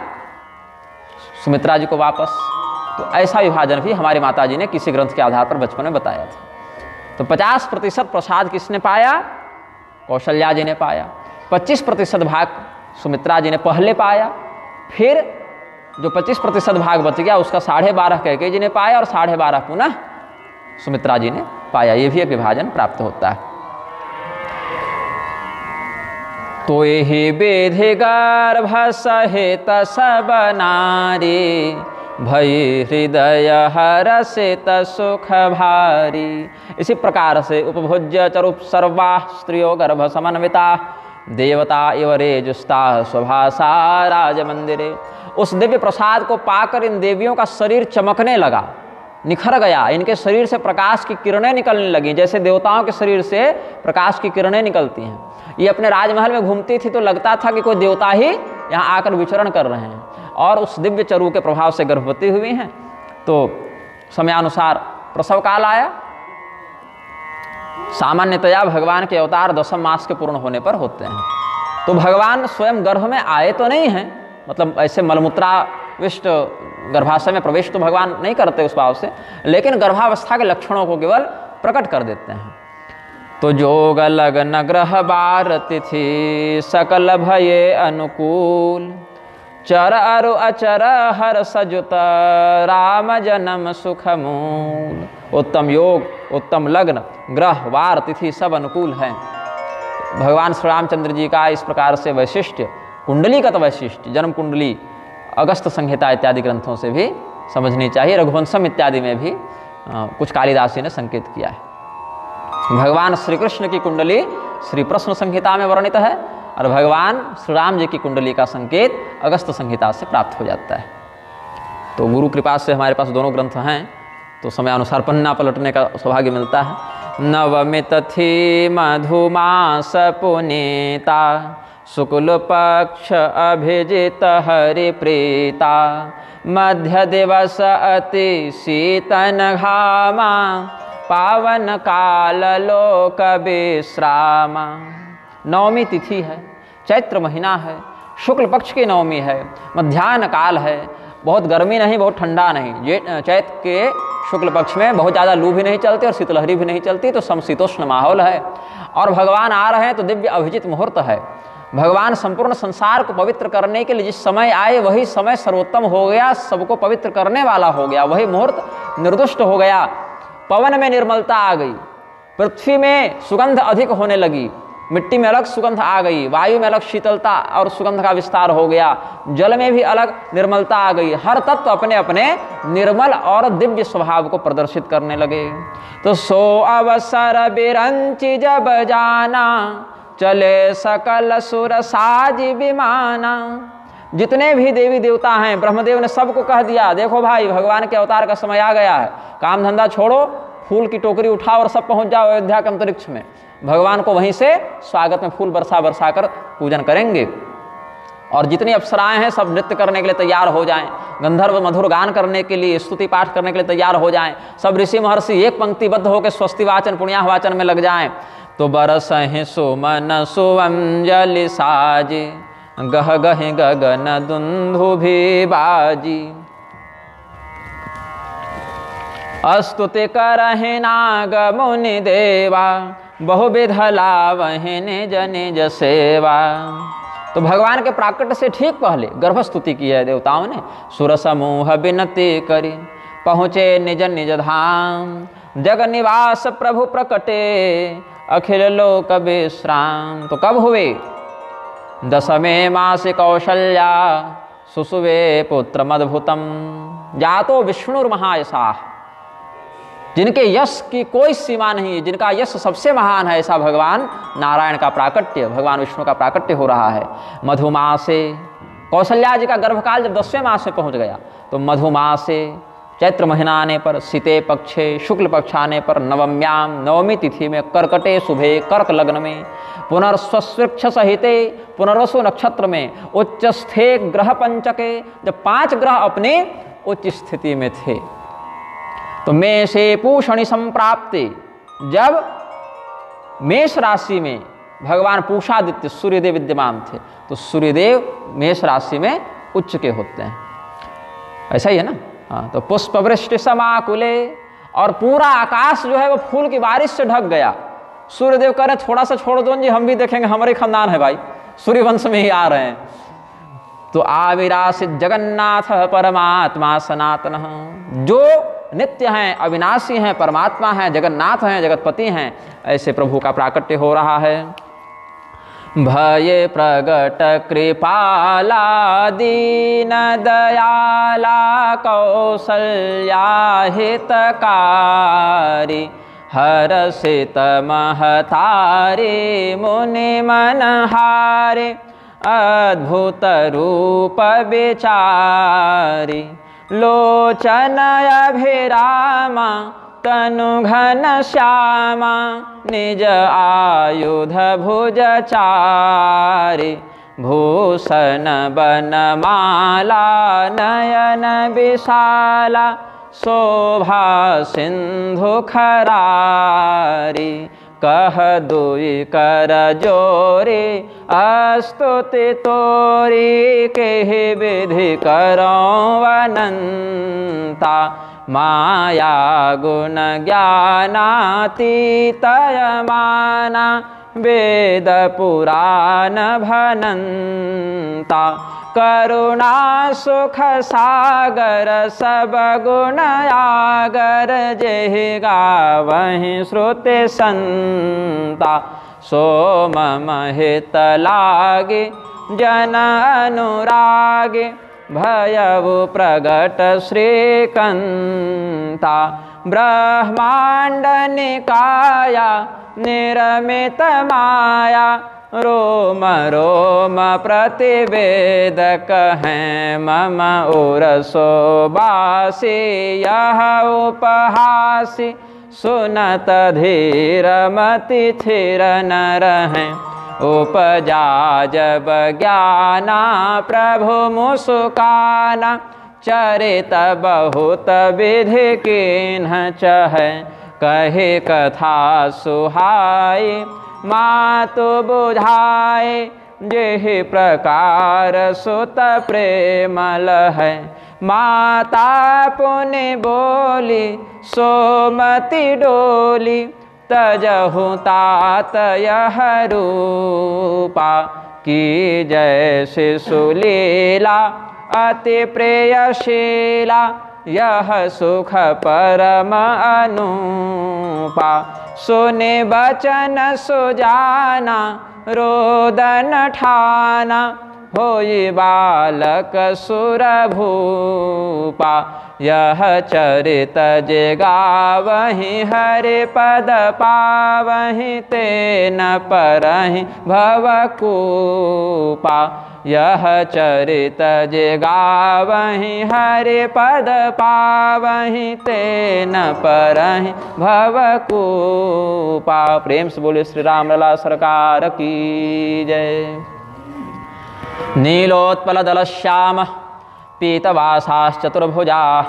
सुमित्रा जी को वापस। तो ऐसा विभाजन भी हमारी माता जी ने किसी ग्रंथ के आधार पर बचपन में बताया था। तो 50% प्रसाद किसने पाया, कौशल्या जी ने पाया। 25% भाग सुमित्रा जी ने पहले पाया, फिर जो 25% भाग बच गया उसका 12.5 कैकेयी जी ने पाया और 12.5 पुनः सुमित्रा जी ने पाया। ये भी एक विभाजन प्राप्त होता है। तो यही बेधे गर्भ सहित सब नारी भई हृदय हरसित सुख भारी। इसी प्रकार से उपभोज्य चरुप सर्वा स्त्रियो गर्भ समन्विता देवता इव रेजुस्ता स्वभाषा राज मंदिरे। उस दिव्य प्रसाद को पाकर इन देवियों का शरीर चमकने लगा, निखर गया, इनके शरीर से प्रकाश की किरणें निकलने लगी, जैसे देवताओं के शरीर से प्रकाश की किरणें निकलती हैं। ये अपने राजमहल में घूमती थी तो लगता था कि कोई देवता ही यहाँ आकर विचरण कर रहे हैं। और उस दिव्य चरु के प्रभाव से गर्भवती हुई हैं। तो समयानुसार प्रसव काल आया। सामान्यतया भगवान के अवतार 10वें मास के पूर्ण होने पर होते हैं। तो भगवान स्वयं गर्भ में आए तो नहीं हैं, मतलब ऐसे मलमूत्राविष्ट गर्भाशय में प्रवेश तो भगवान नहीं करते उस भाव से, लेकिन गर्भावस्था के लक्षणों को केवल प्रकट कर देते हैं। तो जोग लग्न ग्रह बार तिथि सकल भये अनुकूल चर अरु अचर हर सजुत राम जन्म सुख मूल। उत्तम योग, उत्तम लग्न, ग्रह, वार, तिथि सब अनुकूल हैं। भगवान श्री रामचंद्र जी का इस प्रकार से वैशिष्ट्य, कुंडलीगत वैशिष्ट्य, जन्म कुंडली, अगस्त संहिता इत्यादि ग्रंथों से भी समझनी चाहिए। रघुवंशम इत्यादि में भी कुछ कालिदास जी ने संकेत किया है। भगवान श्री कृष्ण की कुंडली श्री प्रश्न संहिता में वर्णित है और भगवान श्री राम जी की कुंडली का संकेत अगस्त संहिता से प्राप्त हो जाता है। तो गुरु कृपा से हमारे पास दोनों ग्रंथ हैं, तो समय अनुसार पन्ना पलटने का सौभाग्य मिलता है। नवमित थी मधुमास पुनीता शुक्ल पक्ष अभिजित हरि प्रीता मध्य दिवस अति शीतन घामा पावन काल लोक विश्रामा। नवमी तिथि है, चैत्र महीना है, शुक्ल पक्ष की नवमी है, मध्याह्न काल है, बहुत गर्मी नहीं बहुत ठंडा नहीं। चैत्र के शुक्ल पक्ष में बहुत ज़्यादा लू भी नहीं चलती और शीतलहरी भी नहीं चलती, तो समशीतोष्ण माहौल है। और भगवान आ रहे हैं तो दिव्य अभिजित मुहूर्त है। भगवान संपूर्ण संसार को पवित्र करने के लिए जिस समय आए वही समय सर्वोत्तम हो गया, सबको पवित्र करने वाला हो गया, वही मुहूर्त निर्दुष्ट हो गया। पवन में निर्मलता आ गई, पृथ्वी में सुगंध अधिक होने लगी, मिट्टी में अलग सुगंध आ गई, वायु में अलग शीतलता और सुगंध का विस्तार हो गया, जल में भी अलग निर्मलता आ गई। हर तत्व अपने अपने निर्मल और दिव्य स्वभाव को प्रदर्शित करने लगे। तो सो अवसर बिरंचि जब जाना, चले सकल सुर साज विमाना। जितने भी देवी देवता हैं, ब्रह्मदेव ने सबको कह दिया, देखो भाई भगवान के अवतार का समय आ गया है, काम धंधा छोड़ो, फूल की टोकरी उठाओ और सब पहुंच जाओ अयोध्या के अंतरिक्ष में। भगवान को वहीं से स्वागत में फूल बरसा बरसा कर पूजन करेंगे। और जितनी अप्सराएं हैं सब नृत्य करने के लिए तैयार हो जाएं, गंधर्व मधुर गान करने के लिए, स्तुति पाठ करने के लिए तैयार हो जाएं। सब ऋषि महर्षि एक पंक्तिबद्ध होकर स्वस्ति वाचन पुण्याह वाचन में लग जाएं। तो बरसहि सुमन सुअंजलि साजी, गह गह गगन दुंदुभि बाजी। स्तुति करहि नाग मुनि देवा, बहुविध लावहि निज निज सेवा। तो भगवान के प्राकट्य से ठीक पहले गर्भस्तुति की है देवताओं ने। सुर समूह विनती करी, पहुँचे निज निज धाम। जग निवास प्रभु प्रकटे, अखिल लोक विश्राम। तो कब हुए? दशमे मास कौशल्या, सुसुवे पुत्र मद्भुतम। जातो विष्णुर्महायशाः, जिनके यश की कोई सीमा नहीं है, जिनका यश सबसे महान है, ऐसा भगवान नारायण का प्राकट्य, भगवान विष्णु का प्राकट्य हो रहा है। मधुमासे, कौशल्या जी का गर्भकाल जब 10वें मास में पहुंच गया, तो मधुमासे चैत्र महीना आने पर, शीते पक्षे शुक्ल पक्ष आने पर, नवम्याम नवमी तिथि में, कर्कटे शुभे कर्क लग्न में, पुनर्स्वृक्ष सहिते पुनर्वसु नक्षत्र में, उच्च स्थे ग्रह पंचके, जब 5 ग्रह अपने उच्च स्थिति में थे। तो मेषे पूषणि संप्राप्ते, जब मेष राशि में भगवान पूषादित्य सूर्यदेव विद्यमान थे, तो सूर्यदेव मेष राशि में उच्च के होते हैं, ऐसा ही है ना। हाँ, तो पुष्पवृष्टि समाकुले, और पूरा आकाश जो है वो फूल की बारिश से ढक गया। सूर्यदेव कह रहे थोड़ा सा छोड़ दो जी, हम भी देखेंगे, हमारे खानदान है भाई, सूर्यवंश में ही आ रहे हैं। तो आविरासित जगन्नाथ परमात्मा सनातन, जो नित्य हैं, अविनाशी हैं, परमात्मा हैं, जगन्नाथ हैं, जगतपति हैं, ऐसे प्रभु का प्राकट्य हो रहा है। भये प्रगट कृपाला दीन दयाला, कौसल्या हितकारी, हरषित महतारी मुनि मनहारे, अद्भुत रूप विचारी, लोचन अभिरामा, तनु घन श्यामा, निज आयुध भुज चारि, भूषण बनमाला नयन विशाला, शोभा सिंधु खरारी, कह दुई कर जोरी, स्तुति तोरी, केहि विधि करो अनंता, माया गुण ज्ञानातीतय माना, वेद पुराण भनंता, करुणा सुख सागर सब गुण आगर, जेहि गावहि श्रुति संता, सो मम हित लागे जन अनुरागे, भयउ प्रगट श्रीकंता, ब्रह्मांड निकाया निरमित माया, रोम रोम प्रतिवेदक हैं मम उरसो बासी, यह उपहासी सुनत धीर मति थिर न रहें, उपजा जब ज्ञाना प्रभु मुस्काना, चरित बहुत विधि किन्ह चहै, कहे कथा सुहाई मातु बुझाए, जेहि प्रकार सुत प्रेम लहै, माता पुनि बोली सोमति डोली, तजहु तात यह रूपा, की जय शिशुलीला अति प्रेयशीला, यह सुख परम अनूपा, सुने बचन सुजाना रोदन ठाना, होई बालक सुर भूपा, यह चरित जे गावहि हरि पद पावहि, ते न परहि भवकूपा, यह चरित जे गावहि हरि पद पावहि, ते न परहि भवकूपा। प्रेम से बोले श्री राम लला सरकार की जय। नीलोत्पल दल श्याम पीतवासाश्चतुर्भुजा,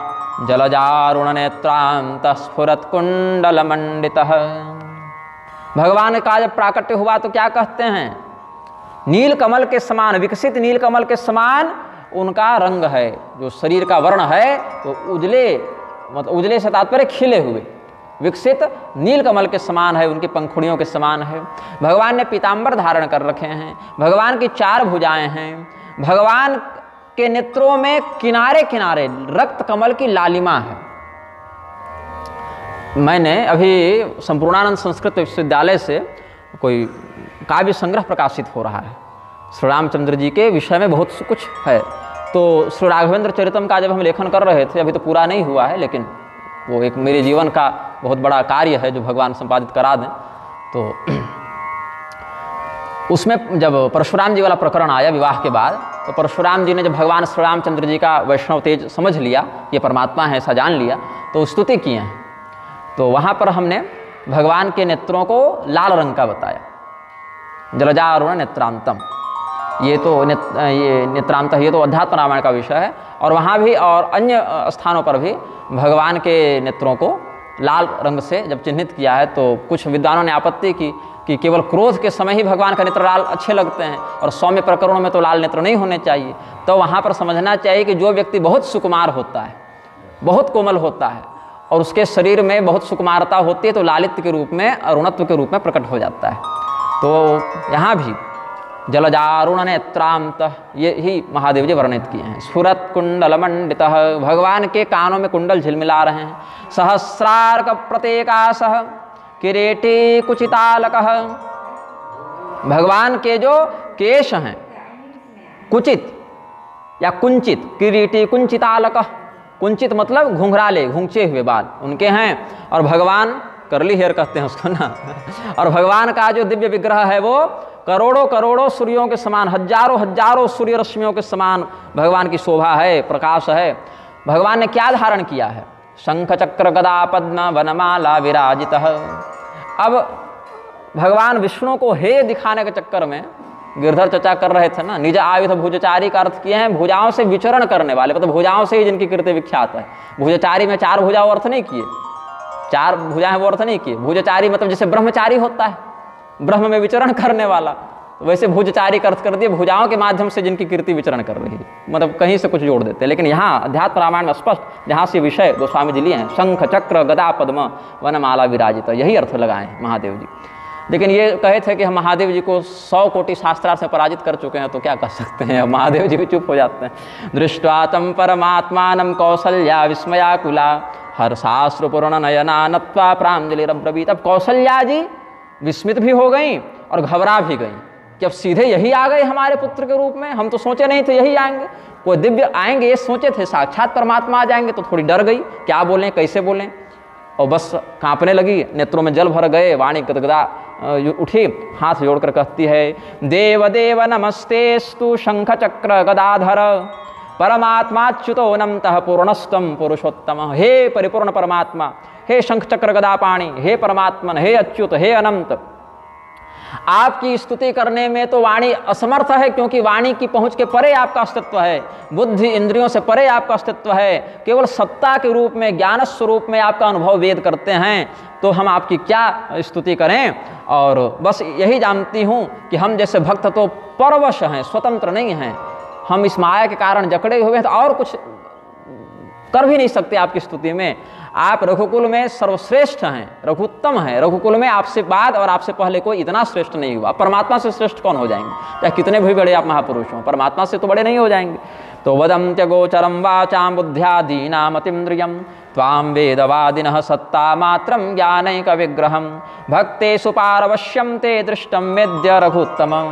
जलजारुण नेत्रांत स्फुरत कुंडल मंडितः। भगवान का जब प्राकट्य हुआ तो क्या कहते हैं? नील कमल के समान, विकसित नील कमल के समान उनका रंग है। जो शरीर का वर्ण है तो उजले, मतलब उजले से तात्पर्य खिले हुए, विकसित नील कमल के समान है, उनकी पंखुड़ियों के समान है। भगवान ने पीतांबर धारण कर रखे हैं, भगवान की 4 भुजाएं हैं, भगवान के नेत्रों में किनारे किनारे रक्त कमल की लालिमा है। मैंने अभी संपूर्णानंद संस्कृत विश्वविद्यालय से कोई काव्य संग्रह प्रकाशित हो रहा है, श्री रामचंद्र जी के विषय में बहुत कुछ है। तो श्री राघवेंद्र चरितम का जब हम लेखन कर रहे थे, अभी तो पूरा नहीं हुआ है, लेकिन वो एक मेरे जीवन का बहुत बड़ा कार्य है जो भगवान संपादित करा दें। तो उसमें जब परशुराम जी वाला प्रकरण आया विवाह के बाद, तो परशुराम जी ने जब भगवान श्री रामचंद्र जी का वैष्णव तेज समझ लिया, ये परमात्मा है ऐसा जान लिया, तो स्तुति किए हैं। तो वहाँ पर हमने भगवान के नेत्रों को लाल रंग का बताया, जलजारुण नेत्रांतम। ये तो नेत्रांत, ये तो अध्यात्म रामायण का विषय है। और वहाँ भी और अन्य स्थानों पर भी भगवान के नेत्रों को लाल रंग से जब चिन्हित किया है, तो कुछ विद्वानों ने आपत्ति की कि केवल क्रोध के समय ही भगवान का नेत्र लाल अच्छे लगते हैं और सौम्य प्रकरणों में तो लाल नेत्र नहीं होने चाहिए। तो वहाँ पर समझना चाहिए कि जो व्यक्ति बहुत सुकुमार होता है, बहुत कोमल होता है और उसके शरीर में बहुत सुकुमारता होती है, तो लालित्य के रूप में, अरुणत्व के रूप में प्रकट हो जाता है। तो यहाँ भी जलजारुण नेत्रांत, ये ही महादेव जी वर्णित किए हैं। स्फुरत कुंडल मंडितः, भगवान के कानों में कुंडल झिलमिला रहे हैं। सहस्रार्क प्रत्येकासः किरीटी कुचितालकः, भगवान के जो केश हैं कुचित या कुंचित, किरीटी कुंचितालकः, कुंचित मतलब घुंघराले, घुंचे हुए बाल उनके हैं। और भगवान करली हेयर कहते हैं उसको ना। और भगवान का जो दिव्य विग्रह है वो करोड़ों करोड़ों सूर्यों के समान, हजारों हजारों सूर्य रश्मियों के समान भगवान की शोभा है, प्रकाश है। भगवान ने क्या धारण किया है? शंख चक्र गदा पद्म वनमाला विराजितः। अब भगवान विष्णु को हे दिखाने के चक्कर में गिरधर चर्चा कर रहे थे ना, निज आयुध भुजचारी का अर्थ किए हैं भुजाओं से विचरण करने वाले, मतलब भुजाओं से ही जिनकी कीर्ति विख्यात है। भुजचारी में 4 भुजा वो अर्थ नहीं किए, 4 भुजाएं वो अर्थ नहीं किए। भुजचारी मतलब जैसे ब्रह्मचारी होता है, ब्रह्म में विचरण करने वाला, तो वैसे भुजचारी का अर्थ कर दिए भुजाओं के माध्यम से जिनकी कीर्ति विचरण कर रही है, मतलब कहीं से कुछ जोड़ देते हैं। लेकिन यहाँ अध्यात्म रामायण में स्पष्ट जहाँ से विषय गोस्वामी जी लिए हैं, शंख चक्र गदा पद्म वनमाला विराजित, यही अर्थ लगाए हैं महादेव जी। लेकिन ये कहे थे कि हम महादेव जी को 100 कोटि शास्त्रार्थ से पराजित कर चुके हैं, तो क्या कर सकते हैं, महादेव जी भी चुप हो जाते हैं। दृष्ट्वा तम परमात्मानं कौसल्या विस्मयाकुला, हर शास्त्र पूर्ण नयना नत्वा प्रांजलिरब्रवीत। अब कौसल्या जी विस्मित भी हो गई और घबरा भी गई कि अब सीधे यही आ गए हमारे पुत्र के रूप में, हम तो सोचे नहीं थे यही आएंगे, कोई दिव्य आएंगे ये सोचे थे, साक्षात परमात्मा आ जाएंगे। तो थोड़ी डर गई, क्या बोलें कैसे बोलें, और बस कांपने लगी, नेत्रों में जल भर गए, वाणी गदगदा उठी, हाथ जोड़कर कहती है, देव देव नमस्तेस्तु शंख चक्र गदाधर परमात्माच्युतो नमतः पूर्णस्तम पुरुषोत्तम। हे परिपूर्ण परमात्मा, हे शंख चक्र गदा पाणी, हे परमात्मन, हे अच्युत, हे अनंत, आपकी स्तुति करने में तो वाणी असमर्थ है, क्योंकि वाणी की पहुंच के परे आपका अस्तित्व है, बुद्धि इंद्रियों से परे आपका अस्तित्व है, केवल सत्ता के रूप में, ज्ञान स्वरूप में आपका अनुभव वेद करते हैं, तो हम आपकी क्या स्तुति करें। और बस यही जानती हूँ कि हम जैसे भक्त तो परवश हैं, स्वतंत्र नहीं हैं, हम इस माया के कारण जकड़े हुए हैं, तो और कुछ कर भी नहीं सकते आपकी स्तुति में। आप रघुकुल में सर्वश्रेष्ठ हैं, रघुत्तम हैं, रघुकुल में आपसे बाद और आपसे पहले कोई इतना श्रेष्ठ नहीं हुआ। परमात्मा से श्रेष्ठ कौन हो जाएंगे, चाहे कितने भी बड़े आप महापुरुष हों, परमात्मा से तो बड़े नहीं हो जाएंगे। तो वदंत्य गोचरम वाचाम बुद्ध्या दीनामतिन्द्रियम त्वां वेदवादिनः सत्ता मात्रं ज्ञानैक विग्रहं भक्तेषु पारवश्यं ते दृष्टं मेद्य रघुत्तमम्।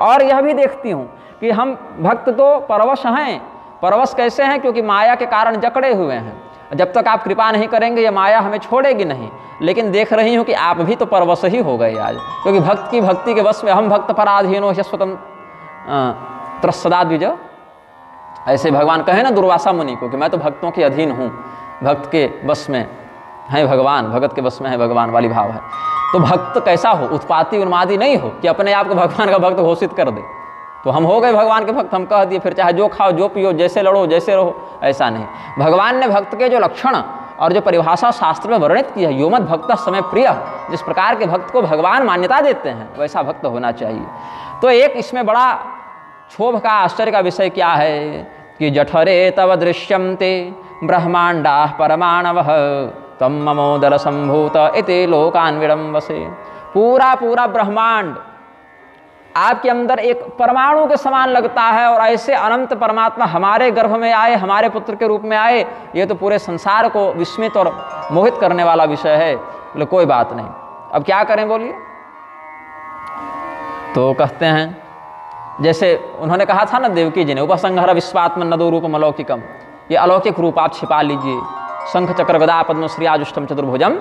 और यह भी देखती हूँ कि हम भक्त तो परवश हैं। परवश कैसे हैं? क्योंकि माया के कारण जकड़े हुए हैं। जब तक आप कृपा नहीं करेंगे ये माया हमें छोड़ेगी नहीं। लेकिन देख रही हूँ कि आप भी तो परवश ही हो गए आज, क्योंकि भक्त की भक्ति के वश में हम भक्त पराधीनो स्वतंत्र सदा द्विज। ऐसे भगवान कहे ना दुर्वासा मुनि को कि मैं तो भक्तों के अधीन हूँ, भक्त के वश में है भगवान, भगत के वश में है भगवान वाली भाव है। तो भक्त कैसा हो? उत्पाती उन्मादी नहीं हो कि अपने आप को भगवान का भक्त घोषित कर दे। तो हम हो गए भगवान के भक्त, हम कह दिए, फिर चाहे जो खाओ जो पियो, जैसे लड़ो जैसे रहो, ऐसा नहीं। भगवान ने भक्त के जो लक्षण और जो परिभाषा शास्त्र में वर्णित की है, योमद भक्त समय प्रिय, जिस प्रकार के भक्त को भगवान मान्यता देते हैं वैसा भक्त होना चाहिए। तो एक इसमें बड़ा क्षोभ का आश्चर्य का विषय क्या है कि जठरे तव दृश्यन्ते ब्रह्मांडा परमाणवः तम ममोदर संभूत इति लोकान् विडम्बसे। पूरा पूरा ब्रह्मांड आपके अंदर एक परमाणु के समान लगता है, और ऐसे अनंत परमात्मा हमारे गर्भ में आए, हमारे पुत्र के रूप में आए, ये तो पूरे संसार को विस्मित और मोहित करने वाला विषय है। बोले कोई बात नहीं, अब क्या करें बोलिए। तो कहते हैं जैसे उन्होंने कहा था ना देवकी जी ने, उपसंहर विश्वात्मन नदो रूपम अलौकिकम, ये अलौकिक रूप आप छिपा लीजिए, शंख चक्र गदा पद्म श्री आजुष्टम चतुर्भुजम,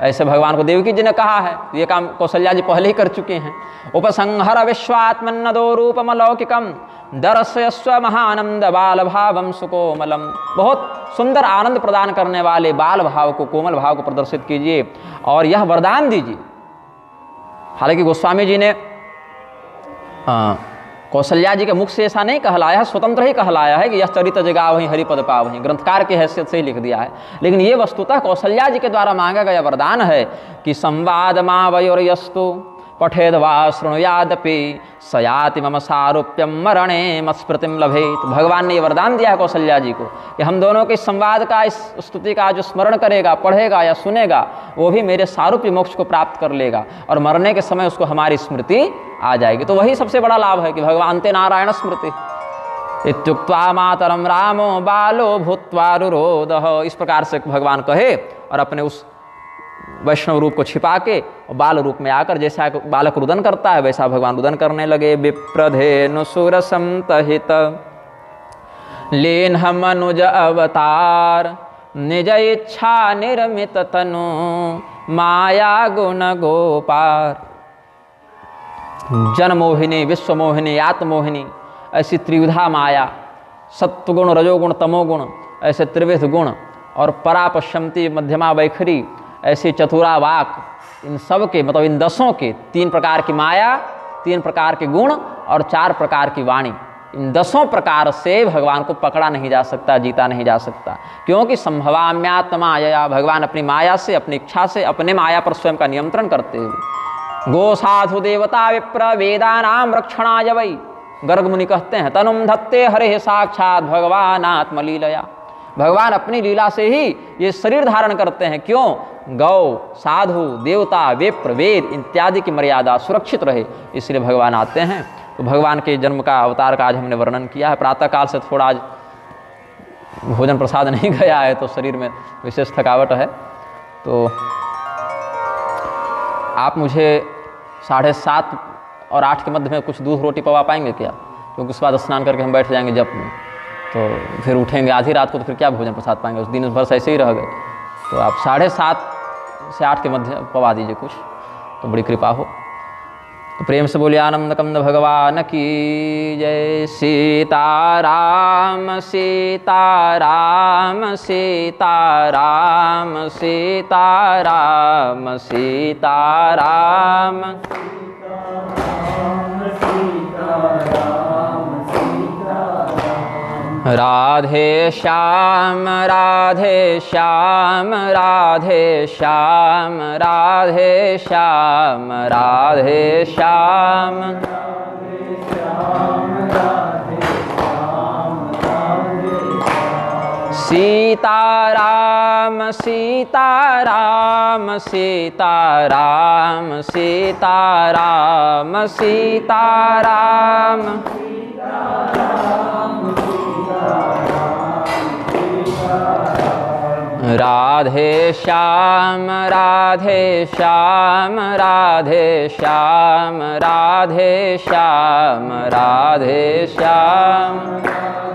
ऐसे भगवान को देवकी जी ने कहा है। ये काम कौशल्या जी पहले ही कर चुके हैं। उपसंहर विश्वात्मन्नदो रूपम अलौकिकम दर्शयस्व महानंद बाल भावम सुकोमलम। बहुत सुंदर आनंद प्रदान करने वाले बाल भाव को, कोमल भाव को प्रदर्शित कीजिए और यह वरदान दीजिए। हालांकि गोस्वामी जी ने कौशल्या जी के मुख से ऐसा नहीं कहलाया है, स्वतंत्र ही कहलाया है कि यह चरित जगा वहीं हरिपद पा वहीं, ग्रंथकार की हैसियत से ही लिख दिया है। लेकिन ये वस्तुतः कौशल्या जी के द्वारा मांगा गया वरदान है कि संवाद मावयोर्यस्तु पठेद वा शृणुयादपि सयाति मम सारूप्यम मरणे मत्स्मृतिम लभेत। भगवान ने ये वरदान दिया है कौशल्या जी को कि हम दोनों के संवाद का, इस स्तुति का जो स्मरण करेगा, पढ़ेगा या सुनेगा, वो भी मेरे सारूप्य मोक्ष को प्राप्त कर लेगा और मरने के समय उसको हमारी स्मृति आ जाएगी। तो वही सबसे बड़ा लाभ है कि भगवान ते नारायण स्मृति इत्युक्त्वा मातरम रामो बालो भूत्वा रुरोधः। इस प्रकार से भगवान कहे और अपने उस वैष्णव रूप को छिपा के और बाल रूप में आकर जैसा बालक रुदन करता है वैसा भगवान रुदन करने लगे। विप्रधेनु सुरसंतहित लीन मनुज अवतार निज इच्छा निर्मित तनु माया गुण गोपार। जनमोहिनी, विश्वमोहिनी, आत्मोहिनी, ऐसी त्रिविधा माया, सत्वगुण, रजोगुण, तमोगुण, ऐसे त्रिविध गुण और परापश्यंती मध्यमा वैखरी, ऐसे चतुरा वाक, इन सब के मतलब इन 10 के 3 प्रकार की माया, 3 प्रकार के गुण और 4 प्रकार की वाणी, इन 10 प्रकार से भगवान को पकड़ा नहीं जा सकता, जीता नहीं जा सकता। क्योंकि संभवाम्यात्माया, भगवान अपनी माया से, अपनी इच्छा से, अपने माया पर स्वयं का नियंत्रण करते हुए गो साधु देवता विप्र वेदानाम रक्षणाय वै। गर्ग मुनि कहते हैं तनुम धत्ते हरे साक्षात भगवान आत्मलीलया। भगवान अपनी लीला से ही ये शरीर धारण करते हैं। क्यों? गौ, साधु, देवता, विप्र, वेद इत्यादि की मर्यादा सुरक्षित रहे, इसलिए भगवान आते हैं। तो भगवान के जन्म का, अवतार का आज हमने वर्णन किया है। प्रातःकाल से थोड़ा आज भोजन प्रसाद नहीं गया है तो शरीर में विशेष थकावट है। तो आप मुझे 7:30 और 8 के मध्य में कुछ दूध रोटी पवा पाएंगे क्या? क्योंकि उसके बाद स्नान करके हम बैठ जाएंगे जप में, तो फिर उठेंगे आधी रात को, तो फिर क्या भोजन प्रसाद पाएंगे? उस दिन भर से ऐसे ही रह गए। तो आप 7:30 से 8 के मध्य पवा दीजिए कुछ, तो बड़ी कृपा हो। तो प्रेम से बोलिए आनंद कंद भगवान की जय। सीताराम सीताराम सीताराम सीताराम सीताराम राधे श्याम राधे श्याम राधे श्याम राधे श्याम राधे श्याम सीताराम सीताराम सीताराम सीताराम सीताराम राधे श्याम राधे श्याम राधे श्याम राधे श्याम राधे श्याम।